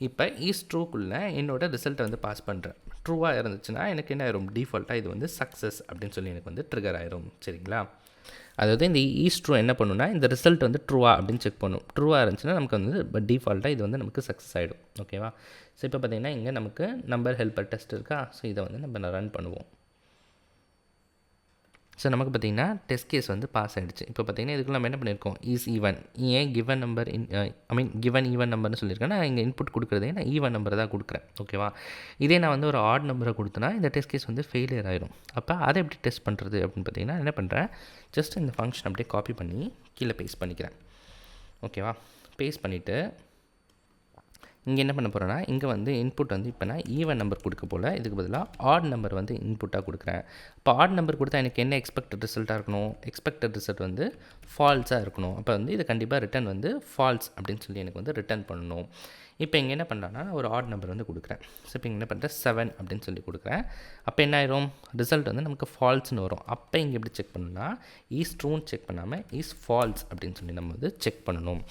இப்போ இஸ் ட்ரூக்குள்ளே என்னோடய ரிசல்ட்டை வந்து பாஸ் பண்ணுறேன். ட்ரூவாக இருந்துச்சுன்னா எனக்கு என்ன ஆயிரும், டிஃபால்ட்டாக இது வந்து சக்ஸஸ் அப்படின்னு சொல்லி எனக்கு வந்து ட்ரிகர் ஆயிரும். சரிங்களா? அதாவது இந்த ஈஸ் ட்ரூ என்ன பண்ணுன்னா இந்த ரிசல்ட் வந்து ட்ரூவா அப்படின்னு செக் பண்ணும். ட்ரூவாக இருந்துச்சுன்னா நமக்கு வந்து டிஃபால்ட்டாக இது வந்து நமக்கு சக்ஸஸ் ஆகிடும். ஓகேவா? ஸோ இப்போ பார்த்திங்கன்னா இங்கே நமக்கு நம்பர் ஹெல்ப்பர் டெஸ்ட் இருக்கா. ஸோ இதை வந்து நம்ம ரன் பண்ணுவோம். ஸோ நமக்கு பார்த்திங்கன்னா டெஸ்ட் கேஸ் வந்து பாஸ் ஆகிடுச்சு. இப்போ பார்த்திங்கன்னா இதுக்குள்ள நம்ம என்ன பண்ணியிருக்கோம், இஸ் ஈவன், ஏன் கிவன் நம்பர் கிவன் ஈவன் நம்பர்னு சொல்லியிருக்கேன். நான் இங்கே இன்புட் கொடுக்குறதே நான் ஈவன் நம்பர் தான் கொடுக்குறேன். ஓகேவா? இதே நான் வந்து ஒரு ஆட் நம்பரை கொடுத்தேன்னா இந்த டெஸ்ட் கேஸ் வந்து ஃபெயிலியர் ஆயிரும். அப்போ அதை எப்படி டெஸ்ட் பண்ணுறது அப்படின்னு பார்த்திங்கன்னா என்ன பண்ணுறேன், ஜஸ்ட் இந்த ஃபங்க்ஷன் அப்படியே காப்பி பண்ணி கீழே பேஸ்ட் பண்ணிக்கிறேன். ஓகேவா? பேஸ்ட் பண்ணிவிட்டு இங்கே என்ன பண்ண போகிறேன்னா இங்கே வந்து இன்புட் வந்து இப்போ நான் ஈவன் நம்பர் கொடுக்க போல் இதுக்கு பதிலாக ஆட் நம்பர் வந்து இன்புட்டாக கொடுக்குறேன். இப்போ ஆட் நம்பர் கொடுத்தா எனக்கு என்ன எக்ஸ்பெக்டட் ரிசல்ட்டாக இருக்கணும், எக்ஸ்பெக்டட் ரிசல்ட் வந்து ஃபால்ஸாக இருக்கணும். அப்போ வந்து இது கண்டிப்பாக ரிட்டன் வந்து ஃபால்ஸ் அப்படின்னு சொல்லி எனக்கு வந்து ரிட்டன் பண்ணணும். இப்போ இங்கே என்ன பண்ணுறேன்னா நான் ஒரு ஆட் நம்பர் வந்து கொடுக்குறேன். ஸோ இப்போ இங்கே என்ன பண்ணுறேன் 7 அப்படின்னு சொல்லி கொடுக்குறேன். அப்போ என்ன ஆயிரும், ரிசல்ட் வந்து நமக்கு ஃபால்ஸ்னு வரும். அப்போ இங்கே எப்படி செக் பண்ணணும்னா ஈஸ் ட்ரூன்னு செக் பண்ணாமல் ஈஸ் ஃபால்ஸ் அப்படின்னு சொல்லி நம்ம வந்து செக் பண்ணணும்.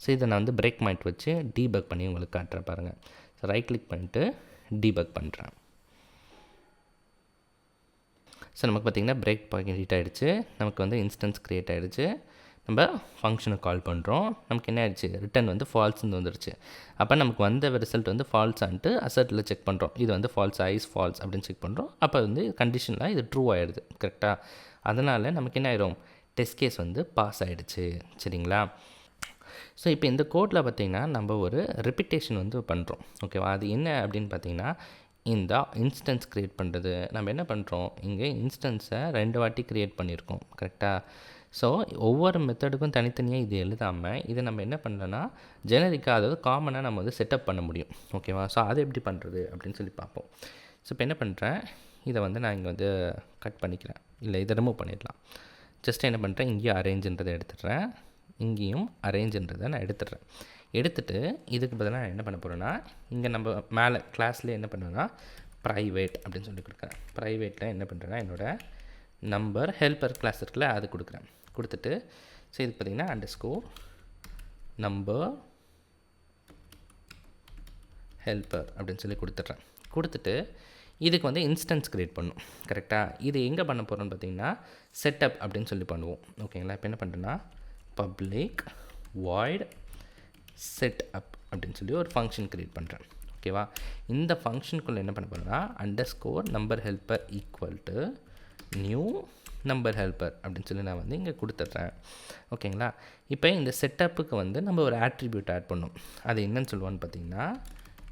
ஸோ இதை நான் வந்து பிரேக் பாயிண்ட் வச்சு டீபக் பண்ணி உங்களுக்கு காட்டுறேன் பாருங்கள். ஸோ ரைட் கிளிக் பண்ணிவிட்டு டீபக் பண்ணுறேன். ஸோ நமக்கு பார்த்திங்கன்னா பிரேக் பாயிண்ட் ஹிட் ஆகிடுச்சு. நமக்கு வந்து இன்ஸ்டன்ஸ் க்ரியேட் ஆகிடுச்சு. நம்ம ஃபங்க்ஷனை கால் பண்ணுறோம். நமக்கு என்ன ஆயிடுச்சு, ரிட்டன் வந்து ஃபால்ஸ்ன்னு வந்துருச்சு. அப்போ நமக்கு வந்த ரிசல்ட் வந்து ஃபால்ஸான்ட்டு அசர்ட்டில் செக் பண்ணுறோம். இது வந்து ஃபால்ஸ் ஐஸ் ஃபால்ஸ் அப்படின்னு செக் பண்ணுறோம். அப்போ வந்து கண்டிஷனில் இது ட்ரூ ஆகிடுது. கரெக்டாக? அதனால் நமக்கு என்ன ஆயிரும், டெஸ்ட் கேஸ் வந்து பாஸ் ஆகிடுச்சு. சரிங்களா? ஸோ இப்போ இந்த கோடில் பார்த்திங்கன்னா நம்ம ஒரு ரிப்பீட்டேஷன் வந்து பண்ணுறோம். ஓகேவா? அது என்ன அப்படின்னு பார்த்திங்கன்னா இந்த இன்ஸ்டன்ஸ் க்ரியேட் பண்ணுறது. நம்ம என்ன பண்ணுறோம், இங்கே இன்ஸ்டன்ஸை 2 வாட்டி க்ரியேட் பண்ணியிருக்கோம். கரெக்டாக? ஸோ ஒவ்வொரு மெத்தடுக்கும் தனித்தனியாக இது எழுதாமல் இதை நம்ம என்ன பண்ணலன்னா ஜெனரிக்காக, அதாவது காமனாக நம்ம வந்து செட்டப் பண்ண முடியும். ஓகேவா? ஸோ அதை எப்படி பண்ணுறது அப்படின்னு சொல்லி பார்ப்போம். ஸோ இப்போ என்ன பண்ணுறேன், இதை வந்து நான் இங்கே வந்து கட் பண்ணிக்கிறேன். இல்லை, இதை ரிமூவ் பண்ணிடலாம். ஜஸ்ட் என்ன பண்ணுறேன், இங்கேயும் அரேஞ்சுன்றதை எடுத்துடுறேன், இங்கேயும் அரேஞ்சுன்றதை நான் எடுத்துடுறேன். எடுத்துகிட்டு இதுக்கு பதிலாக நான் என்ன பண்ண போகிறேன்னா இங்கே நம்ம மேலே கிளாஸ்லேயே என்ன பண்ணுவேன்னா ப்ரைவேட் அப்படின்னு சொல்லி கொடுக்குறேன். ப்ரைவேட்டில் என்ன பண்ணுறேன்னா என்னோடய நம்பர் ஹெல்ப்பர் கிளாஸ் இருக்குல்ல அது கொடுக்குறேன். கொடுத்துட்டு ஸோ இதுக்கு பார்த்திங்கன்னா அண்டர்ஸ்கோர் நம்பர் ஹெல்ப்பர் அப்படின்னு சொல்லி கொடுத்துட்றேன். கொடுத்துட்டு இதுக்கு வந்து இன்ஸ்டன்ஸ் க்ரியேட் பண்ணும். கரெக்டாக? இது எங்கே பண்ண போகிறோன்னு பார்த்திங்கன்னா செட்டப் அப்படின்னு சொல்லி பண்ணுவோம். ஓகேங்களா? இப்போ என்ன பண்ணுறேன்னா பப்ளிக் வாய்ட் செட் அப் அப்படின்னு சொல்லி ஒரு ஃபங்க்ஷன் க்ரியேட் பண்ணுறேன். ஓகேவா? இந்த ஃபங்க்ஷனுக்குள்ளே என்ன பண்ண போகிறேன்னா underscore number helper equal to new number helper அப்படின்னு சொல்லி நான் வந்து இங்கே கொடுத்துட்றேன். ஓகேங்களா? இப்போ இந்த செட்டப்புக்கு வந்து நம்ம ஒரு ஆட்ரிபியூட் ஆட் பண்ணோம். அது என்னன்னு சொல்லுவான்னு பார்த்தீங்கன்னா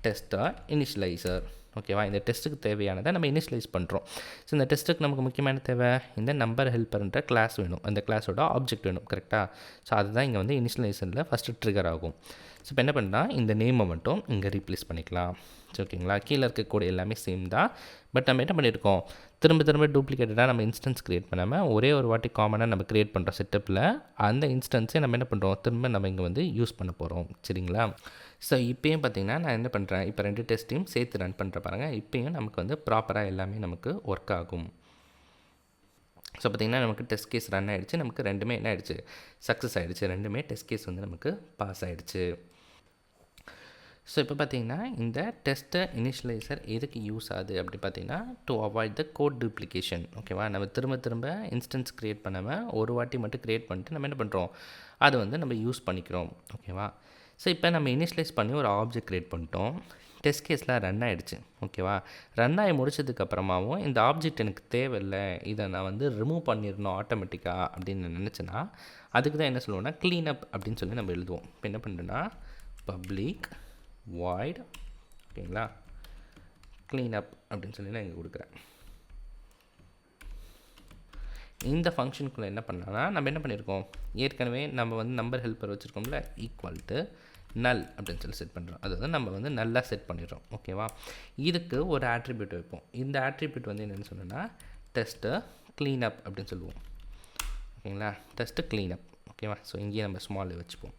டெஸ்டர் இனிஷியலைசர். ஓகேவா? இந்த டெஸ்ட்டுக்கு தேவையானதை நம்ம இனிஷியலைஸ் பண்ணுறோம். ஸோ இந்த டெஸ்ட்டுக்கு நமக்கு முக்கியமான தேவை இந்த நம்பர் ஹெல்ப்பர்ன்ற கிளாஸ் வேணும், அந்த கிளாஸோட ஆப்ஜெக்ட் வேணும். கரெக்டாக? ஸோ அதுதான் இங்கே வந்து இனிஷியலைசரில் ஃபஸ்ட்டு ட்ரிகர் ஆகும். ஸோ இப்போ என்ன பண்ணால் இந்த நேமை மட்டும் இங்கே ரீப்ளேஸ் பண்ணிக்கலாம். ஸோ ஓகேங்களா? கீழே இருக்கக்கூடிய எல்லாமே சேம் தான். பட் நம்ம என்ன பண்ணியிருக்கோம், திரும்ப டூப்ளிகேட்டடாக நம்ம இன்ஸ்டன்ஸ் க்ரியேட் பண்ணாமல் ஒரே ஒரு வாட்டி காமனாக நம்ம க்ரியேட் பண்ணுற செட்டப்பில் அந்த இன்ஸ்டன்ஸை நம்ம என்ன பண்ணுறோம், திரும்ப நம்ம இங்கே வந்து யூஸ் பண்ண போகிறோம். சரிங்களா? ஸோ இப்போயும் பார்த்திங்கன்னா நான் என்ன பண்ணுறேன், இப்போ 2 டெஸ்ட்டையும் சேர்த்து ரன் பண்ணுற பாருங்கள். இப்போயும் நமக்கு வந்து ப்ராப்பராக எல்லாமே நமக்கு ஒர்க் ஆகும். ஸோ பார்த்திங்கன்னா நமக்கு டெஸ்ட் கேஸ் ரன் ஆகிடுச்சு. நமக்கு ரெண்டுமே என்ன ஆகிடுச்சு, சக்ஸஸ் ஆகிடுச்சு. ரெண்டுமே டெஸ்ட் கேஸ் வந்து நமக்கு பாஸ் ஆகிடுச்சு. ஸோ இப்போ பார்த்திங்கன்னா இந்த டெஸ்ட்டர் இனிஷியலைசர் எதுக்கு யூஸ் ஆகுது அப்படி பார்த்திங்கன்னா to avoid the code duplication. ஓகேவா? நம்ம திரும்ப இன்ஸ்டன்ஸ் க்ரியேட் பண்ணாமல் ஒரு வாட்டி மட்டும் க்ரியேட் பண்ணிட்டு நம்ம என்ன பண்ணுறோம், அதை வந்து நம்ம யூஸ் பண்ணிக்கிறோம். ஓகேவா? ஸோ இப்போ நம்ம இனிஷியலைஸ் பண்ணி ஒரு ஆப்ஜெக்ட் க்ரியேட் பண்ணிட்டோம். டெஸ்ட் கேஸில் ரன் ஆகிடுச்சு. ஓகேவா? ரன் ஆகி முடிச்சதுக்கப்புறமாவும் இந்த ஆப்ஜெக்ட் எனக்கு தேவையில்லை, இதை நான் வந்து ரிமூவ் பண்ணிடணும் ஆட்டோமேட்டிக்காக அப்படின்னு நினச்சேன்னா அதுக்கு தான் என்ன சொல்லுவோம்னா க்ளீன் அப் அப்படின்னு சொல்லி நம்ம எழுதுவோம். இப்போ என்ன பண்ணுறேன்னா பப்ளிக் வாய்ட் ஓகேங்களா க்ளீன் அப் அப்படின்னு சொல்லி நான் இங்கே கொடுக்குறேன். இந்த ஃபங்க்ஷனுக்குள்ளே என்ன பண்ணலாம்னா நம்ம என்ன பண்ணியிருக்கோம், ஏற்கனவே நம்ம வந்து நம்பர் ஹெல்ப்பர் வச்சுருக்கோம்ல ஈக்குவல் டு நல் அப்படின்னு சொல்லி செட் பண்ணுறோம். அதாவது நம்ம வந்து நல்லா செட் பண்ணிடுறோம். ஓகேவா? இதுக்கு ஒரு ஆட்ரிபியூட் வைப்போம். இந்த ஆட்ரிபியூட் வந்து என்னென்னு சொன்னோன்னா டெஸ்ட்டு க்ளீன் அப் அப்படின்னு சொல்லுவோம். ஓகேங்களா? டெஸ்ட்டு க்ளீன் அப். ஓகேவா? ஸோ இங்கேயே நம்ம ஸ்மால் வச்சுப்போம்,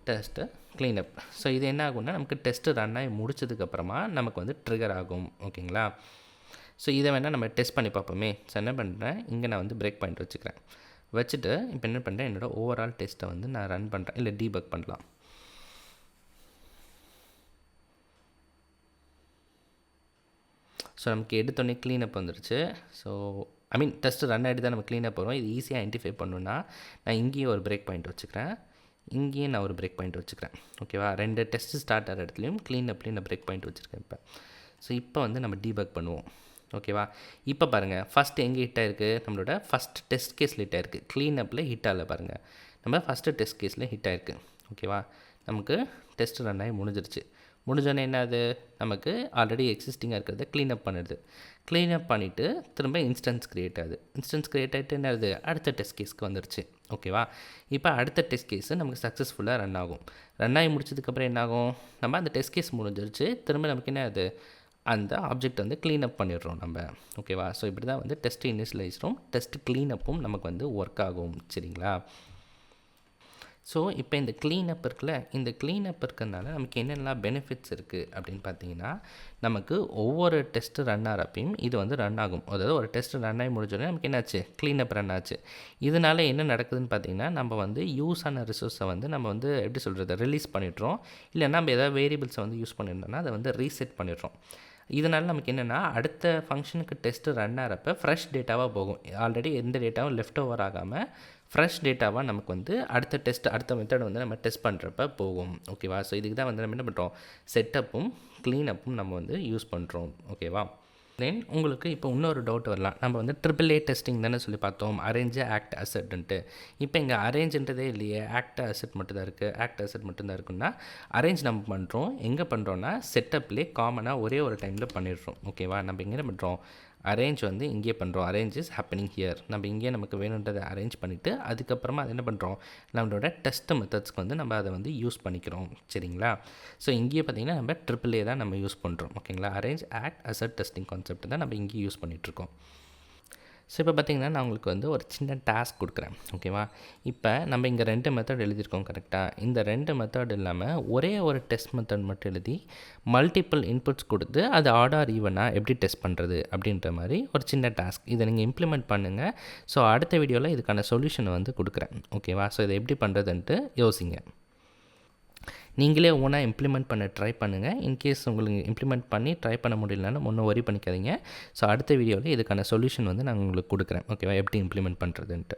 டெஸ்ட்டு க்ளீன் அப். ஸோ இது என்ன ஆகும்னா நமக்கு டெஸ்ட்டு ரன் ஆகி முடிச்சதுக்கப்புறமா நமக்கு வந்து ட்ரிகர் ஆகும். ஓகேங்களா? ஸோ இதை வேணால் நம்ம டெஸ்ட் பண்ணி பார்ப்போமே. ஸோ என்ன பண்ணுறேன், இங்கே நான் வந்து பிரேக் பாயிண்ட் வச்சுக்கிறேன். வச்சுட்டு இப்போ என்ன பண்ணுறேன், என்னோடய ஓவரால் டெஸ்ட்டை வந்து நான் ரன் பண்ணுறேன். இல்லை டீபக் பண்ணலாம். ஸோ நமக்கு எடுத்தோடனே க்ளீன் அப் வந்துடுச்சு. So I mean test run ஆகிட்டு தான் நம்ம க்ளீனாக போகிறோம். இது ஈஸியாக ஐடென்டிஃபை பண்ணணுன்னா நான் இங்கேயும் ஒரு பிரேக் பாயிண்ட் வச்சுக்கிறேன், இங்கேயும் நான் ஒரு பிரேக் பாயிண்ட் வச்சுக்கிறேன். ஓகேவா, 2 டெஸ்ட்டு ஸ்டார்ட் ஆகிற இடத்துலையும் க்ளீனப்லேயும் நான் பிரேக் பாயிண்ட் வச்சுருக்கேன் இப்போ. ஸோ இப்போ வந்து நம்ம டீபக் பண்ணுவோம். ஓகேவா, இப்போ பாருங்கள் ஃபஸ்ட்டு எங்கே ஹிட் ஆகிருக்கு, நம்மளோட ஃபஸ்ட் டெஸ்ட் கேஸில் ஹிட் ஆகிருக்கு. க்ளீனப்பில் ஹிட் ஆகல பாருங்கள், நம்ம ஃபஸ்ட்டு டெஸ்ட் கேஸில் ஹிட் ஆகிருக்கு. ஓகேவா, நமக்கு டெஸ்ட் ரன் ஆகி முடிஞ்சிருச்சு. முடிஞ்சோன்னே என்னது, நமக்கு ஆல்ரெடி எக்ஸிஸ்டிங்காக இருக்கிறத க்ளீனப் பண்ணுது. க்ளீனப் பண்ணிவிட்டு திரும்ப இன்ஸ்டன்ஸ் க்ரியேட் ஆகுது. இன்ஸ்டன்ஸ் க்ரியேட் ஆகிட்டு என்ன ஆகுது, அடுத்த டெஸ்ட் கேஸ்க்கு வந்துருச்சு. ஓகேவா, இப்போ அடுத்த டெஸ்ட் கேஸு நமக்கு சக்ஸஸ்ஃபுல்லாக ரன் ஆகும். ரன் ஆகி முடிச்சதுக்கப்புறம் என்னாகும், நம்ம அந்த டெஸ்ட் கேஸ் முடிஞ்சிருச்சு, திரும்ப நமக்கு என்ன ஆகுது, அந்த ஆப்ஜெக்ட் வந்து க்ளீனப் பண்ணிடுறோம் நம்ம. ஓகேவா, ஸோ இப்படி தான் வந்து டெஸ்ட் இனிஷியலைஸரும் டெஸ்ட் க்ளீனப்பும் நமக்கு வந்து ஒர்க் ஆகும். சரிங்களா, ஸோ இப்போ இந்த க்ளீனப் இருக்குல்ல, இந்த க்ளீனப் இருக்கிறதுனால நமக்கு என்னென்னலாம் பெனிஃபிட்ஸ் இருக்குது அப்படின்னு பார்த்தீங்கன்னா, நமக்கு ஒவ்வொரு டெஸ்ட்டு ரன் ஆகிறப்பையும் இது வந்து ரன் ஆகும். அதாவது ஒரு டெஸ்ட்டு ரன் ஆகி முடிஞ்சோடனே நமக்கு என்னாச்சு, க்ளீனப் ரன் ஆச்சு. இதனால் என்ன நடக்குதுன்னு பார்த்தீங்கன்னா, நம்ம வந்து யூஸ் ஆன ரிசோர்ஸை வந்து நம்ம வந்து எப்படி சொல்கிறது, ரிலீஸ் பண்ணிடுறோம். இல்லைன்னா நம்ம ஏதாவது வேரியபிள்ஸை வந்து யூஸ் பண்ணியிருந்தோம்னா அதை வந்து ரீசெட் பண்ணிடுறோம். இதனால் நமக்கு என்னென்னா, அடுத்த ஃபங்க்ஷனுக்கு டெஸ்ட்டு ரன் ஆகிறப்ப ஃப்ரெஷ் டேட்டாவாக போகும். ஆல்ரெடி எந்த டேட்டாவும் லெஃப்ட் ஓவர் ஆகாமல் ஃப்ரெஷ் டேட்டாவாக நமக்கு வந்து அடுத்த மெத்தட் வந்து நம்ம டெஸ்ட் பண்ணுறப்ப போகும். ஓகேவா, ஸோ இதுக்கு தான் வந்து நம்ம என்ன பண்ணுறோம், செட்டப்பும் க்ளீனப்பும் நம்ம வந்து யூஸ் பண்ணுறோம். ஓகேவா, தென் உங்களுக்கு இப்போ இன்னொரு டவுட் வரலாம், நம்ம வந்து AAA டெஸ்டிங் தானே சொல்லி பார்த்தோம், அரேஞ்சு ஆக்ட் அசெட்டுன்ட்டு. இப்போ இங்கே அரேஞ்சுன்றதே இல்லையே, ஆக்ட் அசெட் மட்டும் தான் இருக்குது. ஆக்ட் அசெட் மட்டும் தான் இருக்குன்னா அரேஞ்ச் நம்ம பண்ணுறோம். எங்கே பண்ணுறோன்னா செட்டப்லேயே காமனாக ஒரே ஒரு டைமில் பண்ணிடுறோம். ஓகேவா, நம்ம இங்கே என்ன பண்ணுறோம், அரேஞ்ச் வந்து இங்கே பண்ணுறோம். Arrange is happening here. நம்ம இங்கே நமக்கு வேணுன்றதை அரேஞ்ச் பண்ணிவிட்டு அதுக்கப்புறமா அது என்ன பண்ணுறோம், நம்மளோட டெஸ்ட் மெத்தட்ஸ்க்கு வந்து நம்ம அதை வந்து யூஸ் பண்ணிக்கிறோம். சரிங்களா, ஸோ இங்கேயே பார்த்திங்கன்னா நம்ம AAA தான் நம்ம யூஸ் பண்ணுறோம். ஓகேங்களா, arrange act asset testing concept தான் நம்ம இங்கேயும் யூஸ் பண்ணிகிட்ருக்கோம். ஸோ இப்போ பார்த்திங்கன்னா நான் உங்களுக்கு வந்து ஒரு சின்ன டாஸ்க் கொடுக்குறேன். ஓகேவா, இப்போ நம்ம இங்கே 2 மெத்தட் எழுதியிருக்கோம் கரெக்டாக. இந்த 2 மெத்தட் இல்லாமல் ஒரே ஒரு டெஸ்ட் மெத்தட் மட்டும் எழுதி மல்டிபிள் இன்புட்ஸ் கொடுத்து அது ஆட் ஆர் ஈவனாக எப்படி டெஸ்ட் பண்ணுறது அப்படின்ற மாதிரி ஒரு சின்ன டாஸ்க். இதை நீங்கள் இம்ப்ளிமெண்ட் பண்ணுங்கள். ஸோ அடுத்த வீடியோவில் இதுக்கான சொல்யூஷனை வந்து கொடுக்குறேன். ஓகேவா, ஸோ இதை எப்படி பண்ணுறதுன்ட்டு யோசிங்க. நீங்களே ஓனாக இம்ப்ளிமெண்ட் பண்ண ட்ரை பண்ணுங்கள். இன்கேஸ் உங்களுக்கு இம்ப்ளிமெண்ட் பண்ணி ட்ரை பண்ண முடியலன்னா ஒன்றும் வரி பண்ணிக்காதீங்க. ஸோ அடுத்த வீடியோவில் இதுக்கான சொல்யூஷன் வந்து நான் உங்களுக்கு கொடுக்குறேன். ஓகேவா, எப்படி இம்ப்ளிமெண்ட் பண்ணுறதுன்ட்டு.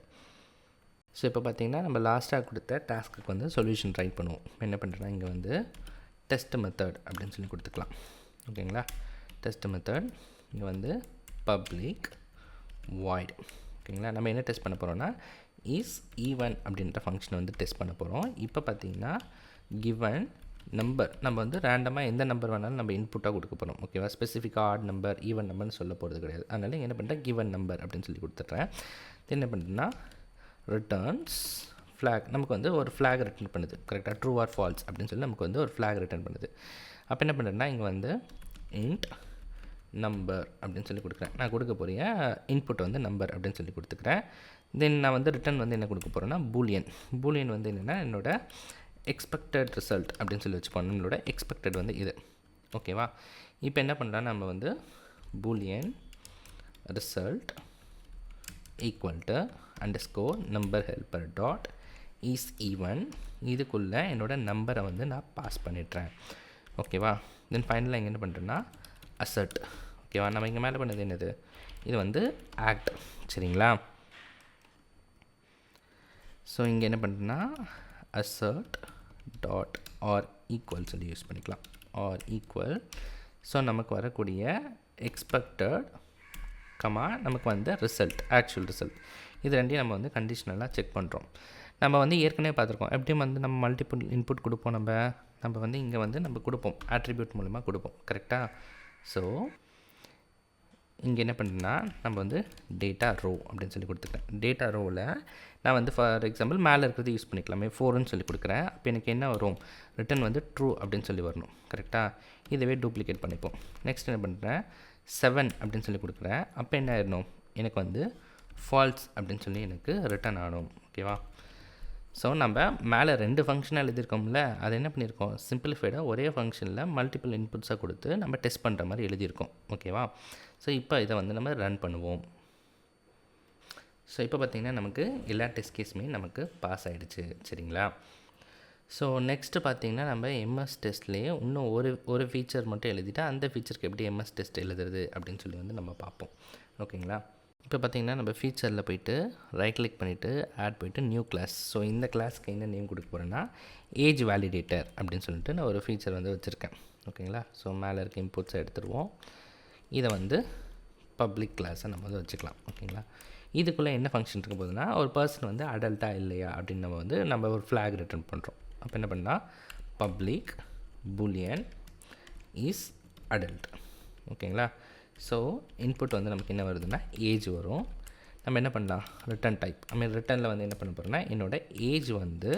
ஸோ இப்போ பார்த்திங்கன்னா நம்ம லாஸ்ட்டாக கொடுத்த டாஸ்க்கு வந்து சொல்யூஷன் ட்ரை பண்ணுவோம். என்ன பண்ணுறேன்னா இங்கே வந்து டெஸ்ட் மெத்தட் அப்படின்னு சொல்லி கொடுத்துக்கலாம். ஓகேங்களா, டெஸ்ட் மெத்தட் இங்கே வந்து பப்ளிக் வாய்ட். ஓகேங்களா, நம்ம என்ன டெஸ்ட் பண்ண போகிறோம்னா இஸ் ஈவன் அப்படின்ற ஃபங்க்ஷனை வந்து டெஸ்ட் பண்ண போகிறோம். இப்போ பார்த்திங்கன்னா கிவன் நம்பர் நம்ம வந்து ரேண்டமாக எந்த நம்பர் வேணாலும் நம்ம இன்புட்டாக கொடுக்க போகிறோம். ஓகேவா, ஸ்பெசிஃபிக்காக ஆட் நம்பர் ஈவன் நம்பர்னு சொல்ல போகிறது கிடையாது. அதனால் என்ன பண்ணுறேன், கிவன் நம்பர் அப்படின்னு சொல்லி கொடுத்துட்றேன். என்ன பண்ணுறேன்னா ரிட்டர்ன்ஸ் ஃப்ளாக், நமக்கு வந்து ஒரு ஃப்ளாக் ரிட்டர்ன் பண்ணுது. கரெக்டாக ட்ரூ ஆர் ஃபால்ஸ் அப்படின்னு சொல்லி நமக்கு வந்து ஒரு ஃப்ளாக் ரிட்டர்ன் பண்ணுது. அப்போ என்ன பண்ணுறேன்னா இங்கே வந்து இன்ட் நம்பர் அப்படின்னு சொல்லி கொடுக்குறேன். நான் கொடுக்க போகிறேன் இன்புட் வந்து நம்பர் அப்படின்னு சொல்லி கொடுத்துக்கிறேன். தென் நான் வந்து ரிட்டர்ன் வந்து என்ன கொடுக்க போகிறேன்னா பூலியன் வந்து என்னென்னா என்னோட எக்ஸ்பெக்டட் ரிசல்ட் அப்படின்னு சொல்லி வச்சுப்போம். நம்மளோட எக்ஸ்பெக்டட் வந்து இது. ஓகேவா, இப்போ என்ன பண்ணுறோன்னா நம்ம வந்து Boolean result equal to underscore number helper dot is even, இதுக்குள்ளே என்னோடய நம்பரை வந்து நான் பாஸ் பண்ணிடுறேன். ஓகேவா, தென் ஃபைனலாக இங்கே என்ன பண்ணுறேன்னா அசர்ட். ஓகேவா, நம்ம இங்கே மேலே பண்ணது என்னது, இது வந்து ஆக்ட். சரிங்களா, ஸோ இங்கே என்ன பண்ணுறேன்னா assert டாட் ஆர் ஈக்குவல் சொல்லி யூஸ் பண்ணிக்கலாம். ஆர் ஈக்குவல், ஸோ நமக்கு வரக்கூடிய எக்ஸ்பெக்டட் நமக்கு வந்து ரிசல்ட், ஆக்சுவல் ரிசல்ட், இது ரெண்டையும் நம்ம வந்து கண்டிஷனலாக செக் பண்ணுறோம். நம்ம வந்து ஏற்கனவே பார்த்துருக்கோம் எப்படியும் வந்து நம்ம மல்டிபிள் இன்புட் கொடுப்போம். நம்ம வந்து இங்கே வந்து நம்ம கொடுப்போம் ஆட்ரிபியூட் மூலமாக கொடுப்போம். கரெக்டாக, ஸோ இங்கே என்ன பண்ணுறேன்னா நம்ம வந்து டேட்டா ரோ அப்படின்னு சொல்லி கொடுத்துருக்கேன். டேட்டா ரோவில் நான் வந்து ஃபார் எக்ஸாம்பிள் மேலே இருக்கிறது யூஸ் பண்ணிக்கலாமே, 4ன்னு சொல்லி கொடுக்குறேன். அப்போ எனக்கு என்ன வரும், ரிட்டன் வந்து ட்ரூ அப்படின்னு சொல்லி வரணும். கரெக்டாக, இதுவே டூப்ளிகேட் பண்ணிப்போம். நெக்ஸ்ட் என்ன பண்ணுறேன் 7 அப்படின்னு சொல்லி கொடுக்குறேன். அப்போ என்ன ஆயிடணும், எனக்கு வந்து ஃபால்ஸ் அப்படின்னு சொல்லி எனக்கு ரிட்டன் ஆகணும். ஓகேவா, ஸோ நம்ம மேலே 2 ஃபங்க்ஷனாக எழுதியிருக்கோம்ல, அதை என்ன பண்ணியிருக்கோம், சிம்பிளிஃபைடாக ஒரே ஃபங்க்ஷனில் மல்டிபிள் இன்புட்ஸாக கொடுத்து நம்ம டெஸ்ட் பண்ணுற மாதிரி எழுதியிருக்கோம். ஓகேவா, ஸோ இப்போ இதை வந்து நம்ம ரன் பண்ணுவோம். ஸோ இப்போ பார்த்திங்கன்னா நமக்கு எல்லா டெஸ்ட் கேஸுமே நமக்கு பாஸ் ஆகிடுச்சு. சரிங்களா, ஸோ நெக்ஸ்ட்டு பார்த்திங்கன்னா நம்ம எம்எஸ் டெஸ்ட்லேயே இன்னும் ஒரு ஃபீச்சர் மட்டும் எழுதிட்டு அந்த ஃபீச்சருக்கு எப்படி எம்எஸ் டெஸ்ட் எழுதுறது அப்படின்னு சொல்லி வந்து நம்ம பார்ப்போம். ஓகேங்களா. இப்போ பார்த்தீங்கன்னா நம்ம ஃபீச்சரில் போயிட்டு ரைட் கிளிக் பண்ணிவிட்டு ஆட் போயிட்டு நியூ கிளாஸ். ஸோ இந்த கிளாஸ்க்கு என்ன நேம் கொடுக்க போகிறேன்னா ஏஜ் வேலிடேட்டர் அப்படின்னு சொல்லிட்டு நான் ஒரு ஃபீச்சர் வந்து வச்சுருக்கேன். ஓகேங்களா? ஸோ மேலே இருக்க இன்புட்ஸை எடுத்துருவோம். இதை வந்து பப்ளிக் கிளாஸை நம்ம வந்து வச்சுக்கலாம். ஓகேங்களா? இதுக்குள்ளே என்ன ஃபங்க்ஷன் இருக்க போகுதுன்னா ஒரு பர்சன் வந்து அடல்ட்டாக இல்லையா அப்படின்னு நம்ம ஒரு ஃப்ளாக் ரிட்டர்ன் பண்ணுறோம். அப்போ என்ன பண்ணால் பப்ளிக் பூலியன் இஸ் அடல்ட். ஓகேங்களா? ஸோ இன்புட் வந்து நமக்கு என்ன வருதுன்னா ஏஜ் வரும். நம்ம என்ன பண்ணலாம் ரிட்டன் டைப் ரிட்டனில் வந்து என்ன பண்ண போகிறோம்னா என்னோடய ஏஜ் வந்து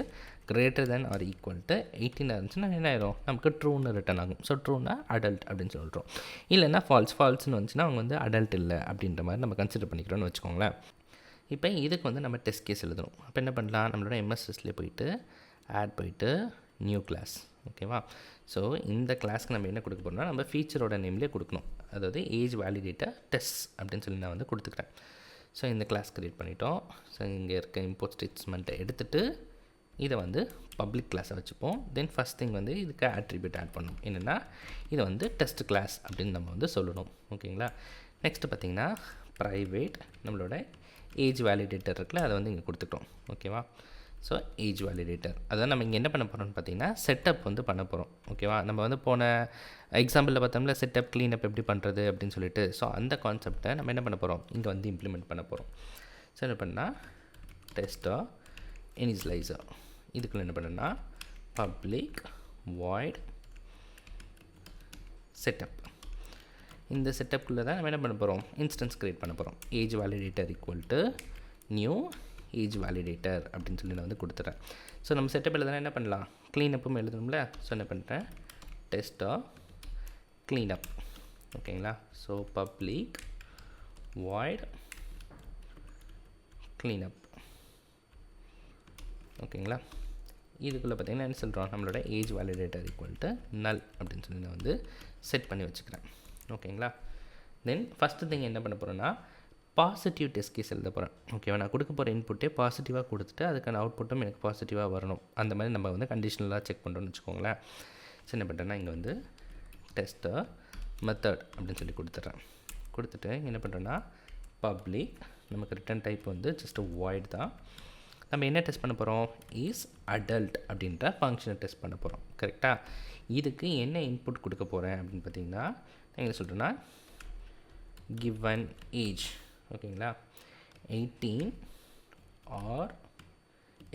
greater than or equal to 18 இருந்துச்சுன்னா என்ன ஆயிரும் நமக்கு ட்ரூன்னு ரிட்டன் ஆகும். ஸோ ட்ரூனா அடல்ட் அப்படின்னு சொல்கிறோம். இல்லைன்னா ஃபால்ஸ்னு வந்துச்சுன்னா அவங்க வந்து அடல்ட் இல்லை அப்படின்ற மாதிரி நம்ம கன்சிடர் பண்ணிக்கிறோன்னு வச்சுக்கோங்களேன். இப்போ இதுக்கு வந்து நம்ம டெஸ்ட் கேஸ் எழுதணும். அப்போ என்ன பண்ணலாம் நம்மளோட எம்எஸ்எஸ்லேயே போயிட்டு ஆட் போயிட்டு நியூ கிளாஸ். ஓகேவா? ஸோ இந்த கிளாஸ்க்கு நம்ம என்ன கொடுக்க போகிறோம்னா நம்ம ஃபீச்சரோட நேம்லேயே கொடுக்கணும். அதாவது ஏஜ் வேலிடேட்டர் டெஸ்ட் அப்படின்னு சொல்லி நான் வந்து கொடுத்துக்கிறேன். ஸோ இந்த கிளாஸ் க்ரியேட் பண்ணிட்டோம். ஸோ இங்கே இருக்க இம்போர்ட் ஸ்டேட்மெண்ட்டை எடுத்துகிட்டு இதை வந்து பப்ளிக் கிளாஸை வச்சுப்போம். தென் ஃபஸ்ட் திங் வந்து இதுக்கு ஆட்ரிபியூட் ஆட் பண்ணணும். என்னென்னா இதை வந்து டெஸ்ட் கிளாஸ் அப்படின்னு நம்ம வந்து சொல்லணும். ஓகேங்களா? நெக்ஸ்ட்டு பார்த்திங்கன்னா ப்ரைவேட் நம்மளோட ஏஜ் வேலிடேட்டர் இருக்குல்ல அதை வந்து இங்கே கொடுத்துட்டோம். ஓகேவா? ஸோ ஏஜ் வேலிடேட்டர் அதான் நம்ம இங்கே என்ன பண்ண போகிறோம்னு பார்த்தீங்கன்னா செட்டப் வந்து பண்ண போகிறோம். ஓகேவா? நம்ம வந்து போன எக்ஸாம்பிளில் பார்த்தோம்ல செட்டப் க்ளீனப் எப்படி பண்ணுறது அப்படின்னு சொல்லிட்டு. ஸோ அந்த கான்செப்டை நம்ம என்ன பண்ண போகிறோம் இங்கே வந்து இம்ப்ளிமெண்ட் பண்ண போகிறோம். ஸோ என்ன பண்ணால் டெஸ்ட்டாக இனிஷியலைசர் இதுக்குள்ளே என்ன பண்ணணும்னா பப்ளிக் வாய்ட் செட்டப். இந்த செட்டப்புக்குள்ளே தான் நம்ம என்ன பண்ண போகிறோம் இன்ஸ்டன்ஸ் க்ரியேட் பண்ண போகிறோம். Age validator equal to new age validator அப்படின்னு சொல்லி நான் வந்து கொடுத்துட்றேன். ஸோ நம்ம செட்டப் எழுதுனா என்ன பண்ணலாம் க்ளீனப்பும் எழுதணும்ல. ஸோ என்ன பண்ணுறேன் டெஸ்ட்டாக க்ளீனப். ஓகேங்களா? So public void cleanup. ஓகேங்களா? இதுக்குள்ளே பார்த்திங்கன்னா என்ன சொல்கிறோம் நம்மளோட ஏஜ் வேலிடேட்டர் ஈக்குவல் டு நல் அப்படின்னு சொல்லி நான் வந்து செட் பண்ணி வச்சுக்கிறேன். ஓகேங்களா? தென் ஃபஸ்ட்டு திங் என்ன பண்ண போகிறேன்னா பாசிட்டிவ் டெஸ்ட் கேஸ் எழுத போகிறேன். ஓகேவா? நான் கொடுக்க போகிற இன்புட்டே பாசிட்டிவாக கொடுத்துட்டு அதுக்கான அவுட்புட்டும் எனக்கு பாசிட்டிவாக வரணும். அந்த மாதிரி நம்ம வந்து கண்டிஷனலாக செக் பண்ணுறோன்னு வச்சுக்கோங்களேன். ஸோ என்ன பண்ணுறேன்னா இங்கே வந்து டெஸ்ட்டை மெத்தட் அப்படின்னு சொல்லி கொடுத்துட்றேன். கொடுத்துட்டு என்ன பண்ணுறேன்னா பப்ளிக் நமக்கு ரிட்டன் டைப் வந்து ஜஸ்ட் வாய்ட் தான். நம்ம என்ன டெஸ்ட் பண்ண போகிறோம் இஸ் அடல்ட் அப்படின்ற ஃபங்க்ஷனை டெஸ்ட் பண்ண போகிறோம். கரெக்டாக? இதுக்கு என்ன இன்புட் கொடுக்க போகிறேன் அப்படின்னு பார்த்தீங்கன்னா நான் என்ன சொல்கிறேன்னா given age. ஓகேங்களா? 18 ஆர்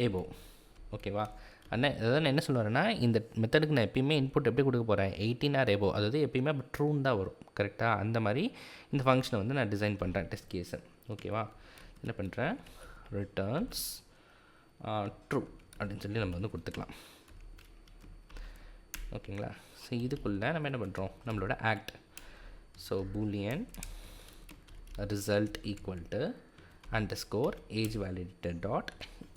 above. ஓகேவா? அதாவது நான் என்ன சொல்லுவேன்னா இந்த மெத்தடுக்கு நான் எப்பயுமே இன்புட் எப்படி கொடுக்க போகிறேன் 18 ஆர் above. அதாவது எப்பயுமே அப்போ ட்ரூன்னு தான் வரும். கரெக்டாக? அந்த மாதிரி இந்த ஃபங்க்ஷனை வந்து நான் டிசைன் பண்ணுறேன் டெஸ்ட் கேஸை. ஓகேவா? என்ன பண்ணுறேன் ரிட்டர்ன்ஸ் ட்ரூ அப்படின்னு சொல்லி நம்ம வந்து கொடுத்துக்கலாம். ஓகேங்களா? ஸோ இதுக்குள்ளே நம்ம என்ன பண்ணுறோம் நம்மளோட act. So Boolean result equal to underscore age validator dot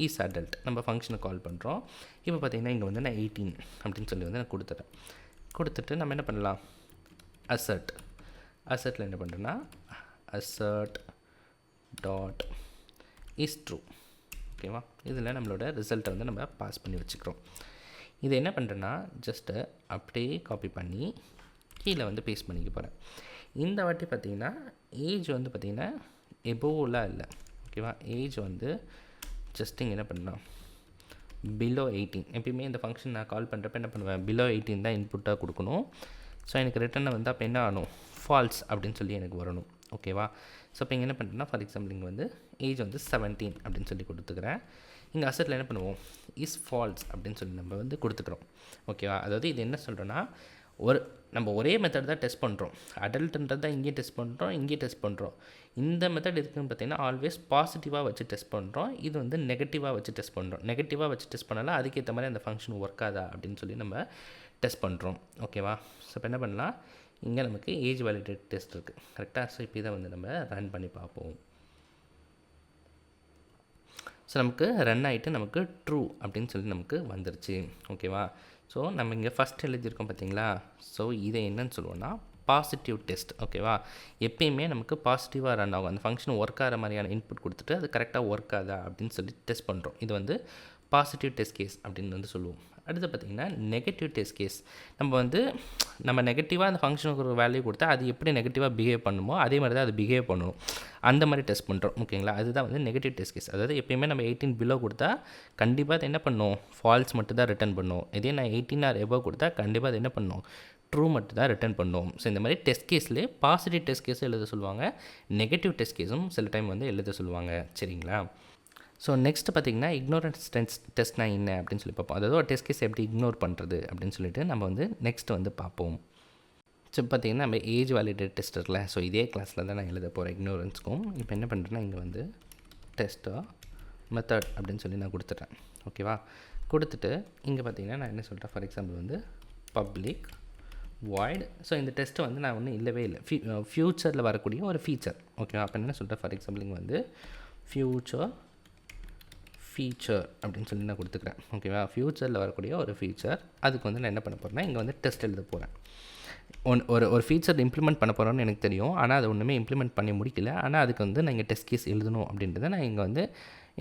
is adult நம்ம ஃபங்க்ஷனை கால் பண்ணுறோம். இப்போ பார்த்தீங்கன்னா இங்கே வந்து நான் 18 அப்படின்னு சொல்லி வந்து நான் கொடுத்துட்டு நம்ம என்ன பண்ணலாம் அசர்ட்டில் என்ன பண்ணுறேன்னா அசர்ட் டாட் இஸ் ட்ரூ. ஓகேவா? இதில் நம்மளோட ரிசல்ட்டை வந்து நம்ம பாஸ் பண்ணி வச்சுக்கிறோம். இது என்ன பண்ணுறேன்னா ஜஸ்ட்டு அப்படியே காப்பி பண்ணி கீழே வந்து பேஸ்ட் பண்ணிக்க போகிறேன். இந்த வாட்டி பார்த்திங்கன்னா ஏஜ் வந்து பார்த்திங்கன்னா எபோவெலாம் இல்லை. ஓகேவா? ஏஜ் வந்து ஜஸ்ட் இங்கே என்ன பண்ணலாம் பிலோ 18. எப்பயுமே இந்த ஃபங்க்ஷன் நான் கால் பண்ணுறப்ப என்ன பண்ணுவேன் பிலோ 18 தான் இன்புட்டாக கொடுக்கணும். ஸோ எனக்கு ரிட்டனை வந்து அப்போ என்ன ஆகணும் ஃபால்ஸ் அப்படின்னு சொல்லி எனக்கு வரணும். ஓகேவா? ஸோ இப்போ இங்கே என்ன பண்ணுறேன்னா ஃபார் எக்ஸாம்பிள் இங்கே வந்து ஏஜ் வந்து 17 அப்படின்னு சொல்லி கொடுத்துக்கிறேன். இங்கே அசட்டில் என்ன பண்ணுவோம் இஸ் ஃபால்ஸ் அப்படின்னு சொல்லி நம்ம வந்து கொடுத்துக்கிறோம். ஓகேவா? அதாவது இது என்ன சொல்கிறோன்னா நம்ம ஒரே மெத்தட் தான் டெஸ்ட் பண்ணுறோம். அடல்ட்டுன்றது தான் இங்கேயும் டெஸ்ட் பண்ணுறோம், இங்கேயும் டெஸ்ட் பண்ணுறோம். இந்த மெத்தட் இருக்குதுன்னு பார்த்தீங்கன்னா ஆல்வேஸ் பாசிட்டிவாக வச்சு டெஸ்ட் பண்ணுறோம். இது வந்து நெகட்டிவாக வச்சு டெஸ்ட் பண்ணுறோம். நெகட்டிவாக வச்சு டெஸ்ட் பண்ணாலும் அதுக்கேற்ற மாதிரி அந்த ஃபங்க்ஷன் ஒர்க் ஆகுதா அப்படின்னு சொல்லி நம்ம டெஸ்ட் பண்ணுறோம். ஓகேவா? ஸோ இப்போ என்ன பண்ணலாம் இங்கே நமக்கு ஏஜ் வேலிடேட் டெஸ்ட் இருக்குது. கரெக்டாக? ஸோ இப்போ இதை வந்து நம்ம ரன் பண்ணி பார்ப்போம். ஸோ நமக்கு ரன் ஆகிட்டு நமக்கு ட்ரூ அப்படின்னு சொல்லி நமக்கு வந்துருச்சு. ஓகேவா? ஸோ நம்ம இங்கே ஃபஸ்ட் எழுதியிருக்கோம் பார்த்தீங்களா? ஸோ இதை என்னன்னு சொல்லுவோம்னா பாசிட்டிவ் டெஸ்ட். ஓகேவா? எப்பயுமே நமக்கு பாசிட்டிவாக ரன் ஆகும். அந்த ஃபங்க்ஷன் ஒர்க் ஆகிற மாதிரியான இன்புட் கொடுத்துட்டு அது கரெக்டாக ஒர்க் ஆகுதா அப்படின்னு சொல்லி டெஸ்ட் பண்ணுறோம். இது வந்து பாசிட்டிவ் டெஸ்ட் கேஸ் அப்படின்னு வந்து சொல்லுவோம். அடுத்து பார்த்திங்கன்னா நெகட்டிவ் டெஸ்ட் கேஸ். நம்ம நெகட்டிவாக அந்த ஃபங்க்ஷனுக்கு ஒரு வேல்யூ கொடுத்தா அது எப்படி நெகட்டிவாக பிஹேவ் பண்ணுமோ அதே மாதிரி தான் அது பிஹேவ் பண்ணணும். அந்த மாதிரி டெஸ்ட் பண்ணுறோம். ஓகேங்களா, அதுதான் வந்து நெகட்டிவ் டெஸ்ட் கேஸ். அதாவது எப்பயுமே நம்ம 18 பிலோ கொடுத்தா கண்டிப்பாக அது என்ன பண்ணும், ஃபால்ஸ் மட்டும் தான் ரிட்டர்ன் பண்ணும். இதே நான் 18 ஆர் எபோவ் கொடுத்தா கண்டிப்பாக அது என்ன பண்ணும், ட்ரூ மட்டும் தான் ரிட்டர்ன் பண்ணுவோம். ஸோ இந்த மாதிரி டெஸ்ட் கேஸ்லேயே பாசிட்டிவ் டெஸ்ட் கேஸும் எழுத சொல்லுவாங்க, நெகட்டிவ் டெஸ்ட் கேஸும் சில டைம் வந்து எழுத சொல்லுவாங்க. சரிங்களா, ஸோ நெக்ஸ்ட் பார்த்திங்கன்னா இக்னோரன்ஸ் டெஸ்ட்னா என்ன அப்படின்னு சொல்லி பார்ப்போம். அதாவது ஒரு டெஸ்ட் கேஸ் எப்படி இக்னோர் பண்ணுறது அப்படின்னு சொல்லிட்டு நம்ம வந்து நெக்ஸ்ட் வந்து பார்ப்போம். ஸோ பார்த்திங்கன்னா நம்ம ஏஜ் வேலிடேட் டெஸ்ட் இருக்குல்ல, ஸோ இதே கிளாஸில் தான் நான் எழுத போகிறேன் இக்னோரன்ஸ்க்கும். இப்போ என்ன பண்ணுறேன்னா இங்கே வந்து டெஸ்ட்டாக மெத்தட் அப்படின்னு சொல்லி நான் கொடுத்துட்றேன். ஓகேவா, கொடுத்துட்டு இங்கே பார்த்திங்கன்னா நான் என்ன சொல்கிறேன், ஃபார் எக்ஸாம்பிள் வந்து பப்ளிக் வாய்ட். ஸோ இந்த டெஸ்ட்டு வந்து நான் ஒன்றும் இல்லவே இல்லை, ஃப்யூச்சரில் வரக்கூடிய ஒரு ஃபீச்சர். ஓகேவா, அப்போ என்ன சொல்கிறேன், ஃபார் எக்ஸாம்பிள் இங்கே வந்து ஃபீச்சர் அப்படின்னு சொல்லி நான் கொடுத்துக்கிறேன். ஓகேவா, ஃப்யூச்சரில் வரக்கூடிய ஒரு ஃபீச்சர். அதுக்கு வந்து நான் என்ன பண்ண போகிறேன்னா இங்கே வந்து டெஸ்ட் எழுத போகிறேன். ஒரு ஃபீச்சர் இம்ப்ளிமெண்ட் பண்ண போகிறோன்னு எனக்கு தெரியும், ஆனால் அது ஒன்றுமே இம்ப்ளிமெண்ட் பண்ணி முடிக்கல. ஆனால் அதுக்கு வந்து நான் இங்கே டெஸ்ட் கேஸ் எழுதணும் அப்படின்றத நான் இங்கே வந்து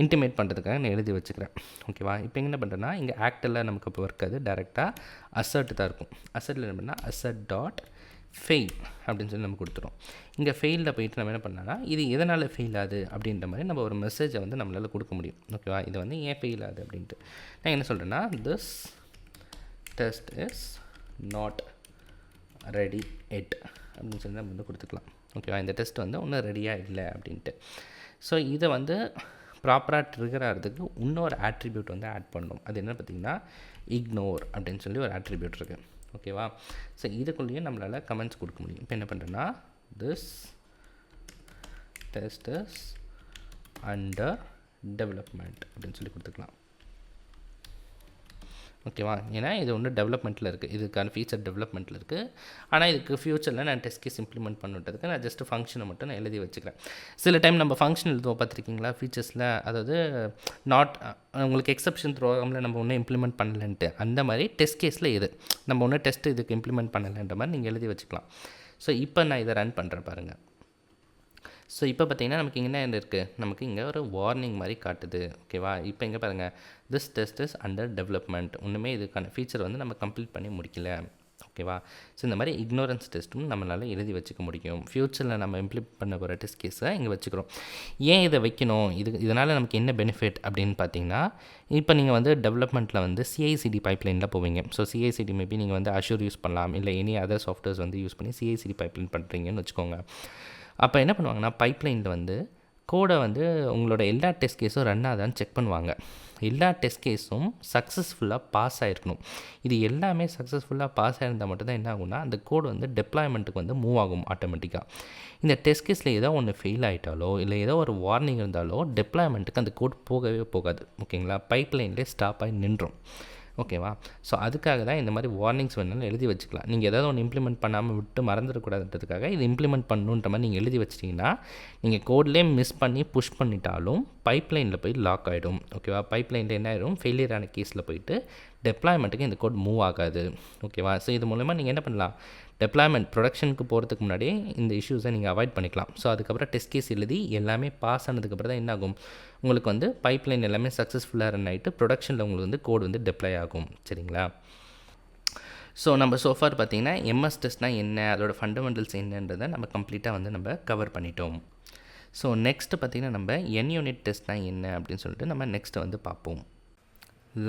இன்டிமேட் பண்ணுறதுக்காக நான் எழுதி வச்சுக்கிறேன். ஓகேவா, இப்போ என்ன பண்ணுறேன்னா இங்கே ஆக்டெல்லாம் நமக்கு இப்போ இருக்காது, டேரெக்டாக அசர்ட் தான் இருக்கும். அசர்ட்டில் என்ன பண்ணால் அசர்ட் டாட் ஃபெயில் அப்படின்னு சொல்லி நம்ம கொடுத்துரும். இங்கே ஃபெயிலில் போயிட்டு நம்ம என்ன பண்ணலாம்னா இது எதனால் ஃபெயில் ஆகுது அப்படின்ற மாதிரி நம்ம ஒரு மெசேஜை வந்து நம்மளால் கொடுக்க முடியும். ஓகேவா, இது வந்து ஏன் ஃபெயில் ஆகுது அப்படின்ட்டு நான் என்ன சொல்கிறேன்னா this test is not ready yet அப்படின்னு சொல்லி நம்ம வந்து கொடுத்துக்கலாம். ஓகேவா, இந்த டெஸ்ட் வந்து ஒன்றும் ரெடியாக இல்லை அப்படின்ட்டு. ஸோ இதை வந்து ப்ராப்பராக ட்ரிகர் ஆகிறதுக்கு இன்னொரு ஆட்ரிபியூட் வந்து ஆட் பண்ணணும். அது என்ன பார்த்திங்கன்னா இக்னோர் அப்படின்னு சொல்லி ஒரு ஆட்ரிபியூட் இருக்குது. ஓகேவா, ஸோ இதுக்குள்ளேயும் நம்மளால் கமெண்ட்ஸ் கொடுக்க முடியும். இப்போ என்ன பண்ணுறேன்னா this test is under development அப்படின்னு சொல்லி கொடுத்துக்கலாம். ஓகேவா, ஏன்னா இது ஒன்று டெவலப்மெண்ட்டில் இருக்குது, இதுக்கான ஃபீச்சர் டெவலப்மெண்ட்டில் இருக்குது. ஆனால் இதுக்கு ஃப்யூச்சரில் நான் டெஸ்ட் கேஸ் இம்ப்ளிமெண்ட் பண்ணுறதுக்கு நான் ஜஸ்ட்டு ஃபங்க்ஷனை மட்டும் நான் எழுதி வச்சுக்கிறேன். சில டைம் நம்ம ஃபங்க்ஷன் எழுதுவோம் பார்த்துருக்கீங்களா ஃபீச்சர்ஸில், அதாவது நாட் உங்களுக்கு எக்ஸப்ஷன் ப்ரோக்ராமில் நம்ம ஒன்றும் இம்ப்ளிமெண்ட் பண்ணலன்ட்டு, அந்த மாதிரி டெஸ்ட் கேஸில் இது நம்ம ஒன்றும் டெஸ்ட்டு இதுக்கு இம்ப்ளிமெண்ட் பண்ணலைன்ற மாதிரி நீங்கள் எழுதி வச்சுக்கலாம். ஸோ இப்போ நான் இதை ரன் பண்ணுறேன் பாருங்கள். ஸோ இப்போ பார்த்திங்கன்னா நமக்கு இங்கே என்ன இருக்குது, நமக்கு இங்கே ஒரு வார்னிங் மாதிரி காட்டுது. ஓகேவா, இப்போ இங்கே பாருங்கள் this test is under development, ஒன்றுமே இதுக்கான ஃபீச்சர் வந்து நம்ம கம்ப்ளீட் பண்ணி முடிக்கல. ஓகேவா, ஸோ இந்த மாதிரி இக்னோரன்ஸ் டெஸ்ட்டும் நம்மளால் எழுதி வச்சுக்க முடியும். ஃப்யூச்சரில் நம்ம இம்ப்ளிமெண்ட் பண்ண போகிற டெஸ்ட் கேஸை இங்கே வச்சுக்கிறோம். ஏன் இதை வைக்கணும், இதனால் நமக்கு என்ன பெனிஃபிட் அப்படின்னு பார்த்தீங்கன்னா, இப்போ நீங்கள் வந்து டெவலப்மெண்ட்டில் வந்து சிஐசிடி பைப்லைனில் போவீங்க. ஸோ சிஐசிடி மேபி நீங்கள் வந்து அஷூர் யூஸ் பண்ணலாம், இல்லை எனி அதர் சாஃப்ட்வேர்ஸ் வந்து யூஸ் பண்ணி சிஐசிடி பைப்லைன் பண்ணுறீங்கன்னு வச்சுக்கோங்க. அப்போ என்ன பண்ணுவாங்கன்னா பைப்லைனில் வந்து கோடை வந்து உங்களோட எல்லா டெஸ்ட் கேஸும் ரன் ஆகுதான்னு செக் பண்ணுவாங்க. எல்லா டெஸ்ட் கேஸும் சக்ஸஸ்ஃபுல்லாக பாஸ் ஆகிருக்கணும். இது எல்லாமே சக்ஸஸ்ஃபுல்லாக பாஸ் ஆகிருந்தால் மட்டும்தான் என்ன ஆகும்னா அந்த கோடு வந்து டெப்ளாய்மெண்ட்டுக்கு வந்து மூவ் ஆகும் ஆட்டோமேட்டிக்காக. இந்த டெஸ்ட் கேஸில் ஏதோ ஒன்று ஃபெயில் ஆகிட்டாலோ இல்லை ஏதோ ஒரு வார்னிங் இருந்தாலோ டெப்ளாய்மெண்ட்டுக்கு அந்த கோட் போகவே போகாது. ஓகேங்களா, பைப்லைன்லேயே ஸ்டாப் ஆகி நின்றோம். ஓகேவா, ஸோ அதுக்காக தான் இந்த மாதிரி வார்னிங்ஸ் வேணாலும் எழுதி வச்சுக்கலாம். நீங்கள் ஏதாவது ஒன்று இம்ப்ளிமெண்ட் பண்ணாமல் விட்டு மறந்துடக்கூடாதுன்றதுக்காக இது இம்ப்ளிமெண்ட் பண்ணணுன்ற மாதிரி நீங்கள் எழுதி வச்சிட்டிங்கன்னா நீங்கள் கோட்லேயே மிஸ் பண்ணி புஷ் பண்ணிட்டாலும் பைப்லைனில் போய் லாக் ஆகிடும். ஓகேவா, பைப்லைனில் என்ன ஆகிடும், ஃபெயிலியர் ஆன கேஸில் போயிட்டு டெப்ளாய்மெண்ட்டுக்கு இந்த கோட் மூவ் ஆகாது. ஓகேவா, ஸோ இது மூலமா நீங்கள் என்ன பண்ணலாம், டெப்ளாய்மெண்ட் ப்ரொடக்ஷனுக்கு போகிறதுக்கு முன்னாடியே இந்த இஷ்யூஸை நீங்கள் அவாய்ட் பண்ணிக்கலாம். ஸோ அதுக்கப்புறம் டெஸ்ட் கேஸ் எழுதி எல்லாமே பாஸ் ஆனதுக்கப்புறம் தான் என்ன ஆகும், உங்களுக்கு வந்து பைப்லைன் எல்லாமே சக்ஸஸ்ஃபுல்லாக ரன் ஆகிட்டு ப்ரொடக்ஷனில் உங்களுக்கு வந்து கோட் வந்து டெப்ளாய் ஆகும். சரிங்களா, ஸோ நம்ம சோஃபார் பார்த்தீங்கன்னா எம்எஸ் டெஸ்ட்னால் என்ன, அதோட ஃபண்டமெண்டல்ஸ் என்னன்றதை நம்ம கம்ப்ளீட்டாக வந்து நம்ம கவர் பண்ணிட்டோம். ஸோ நெக்ஸ்ட்டு பார்த்திங்கன்னா நம்ம யூனிட் டெஸ்ட்னால் என்ன அப்படின்னு சொல்லிட்டு நம்ம நெக்ஸ்ட்டு வந்து பார்ப்போம்.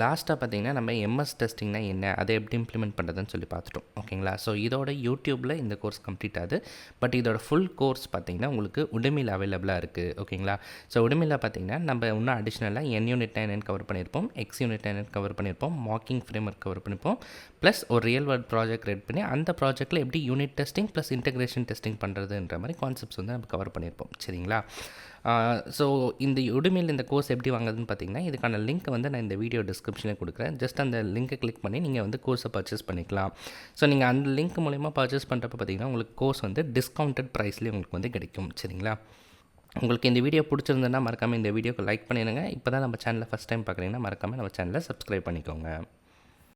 லாஸ்ட்டாக பார்த்திங்கன்னா நம்ம எம்எஸ் டெஸ்டிங்னா என்ன, அதை எப்படி இம்ப்ளிமெண்ட் பண்ணுறதுன்னு சொல்லி பார்த்துட்டோம். ஓகேங்களா, ஸோ இதோட யூடியூப்பில் இந்த கோர்ஸ் கம்ப்ளீட் ஆகுது. பட் இதோட ஃபுல் கோர்ஸ் பார்த்திங்கன்னா உங்களுக்கு உடமில் அவைலபிளாக இருக்குது. ஓகேங்களா, ஸோ உடமில் பார்த்திங்கன்னா நம்ம இன்னும் அடிஷ்னலாக யூனிட் 9 கவர் பண்ணியிருப்போம், யூனிட் 9 கவர் பண்ணியிருப்போம், மார்க்கிங் ஃப்ரேம்வொர்க் கவர் பண்ணியிருப்போம், ப்ளஸ் ஒரு ரியல் வேர்ல்ட் ப்ராஜெக்ட் ரெடி பண்ணி அந்த ப்ராஜெக்ட்டில் எப்படி unit testing plus integration testing பண்ணுறதுன்ற மாதிரி கான்செப்ட்ஸ் வந்து நம்ம கவர் பண்ணியிருப்போம். சரிங்களா, ஸோ இந்த உடமில் இந்த கோர்ஸ் எப்படி வாங்குறதுன்னு பார்த்தீங்கன்னா இதுக்கான லிங்க் வந்து நான் இந்த வீடியோ டிஸ்கிரிப்ஷனில் கொடுக்குறேன். ஜஸ்ட் அந்த லிங்க்கை கிளிக் பண்ணி நீங்கள் வந்து கோர்ஸை பர்ச்சேஸ் பண்ணிக்கலாம். ஸோ நீங்கள் அந்த லிங்க் மூலமா பர்ச்சேஸ் பண்ணுறப்ப பார்த்தீங்கன்னா உங்களுக்கு கோர்ஸ் வந்து டிஸ்கவுண்டட் ப்ரைஸ்லேயே உங்களுக்கு வந்து கிடைக்கும். சரிங்களா, உங்களுக்கு இந்த வீடியோ பிடிச்சிருந்ததுன்னா மறக்காமல் இந்த வீடியோக்கு லைக் பண்ணிடுங்க. இப்போ தான் நம்ம சேனலை ஃபஸ்ட் டைம் பார்க்குறீங்கன்னா மறக்காமல் நம்ம சேனலை சப்ஸ்கிரைப் பண்ணிக்கோங்க.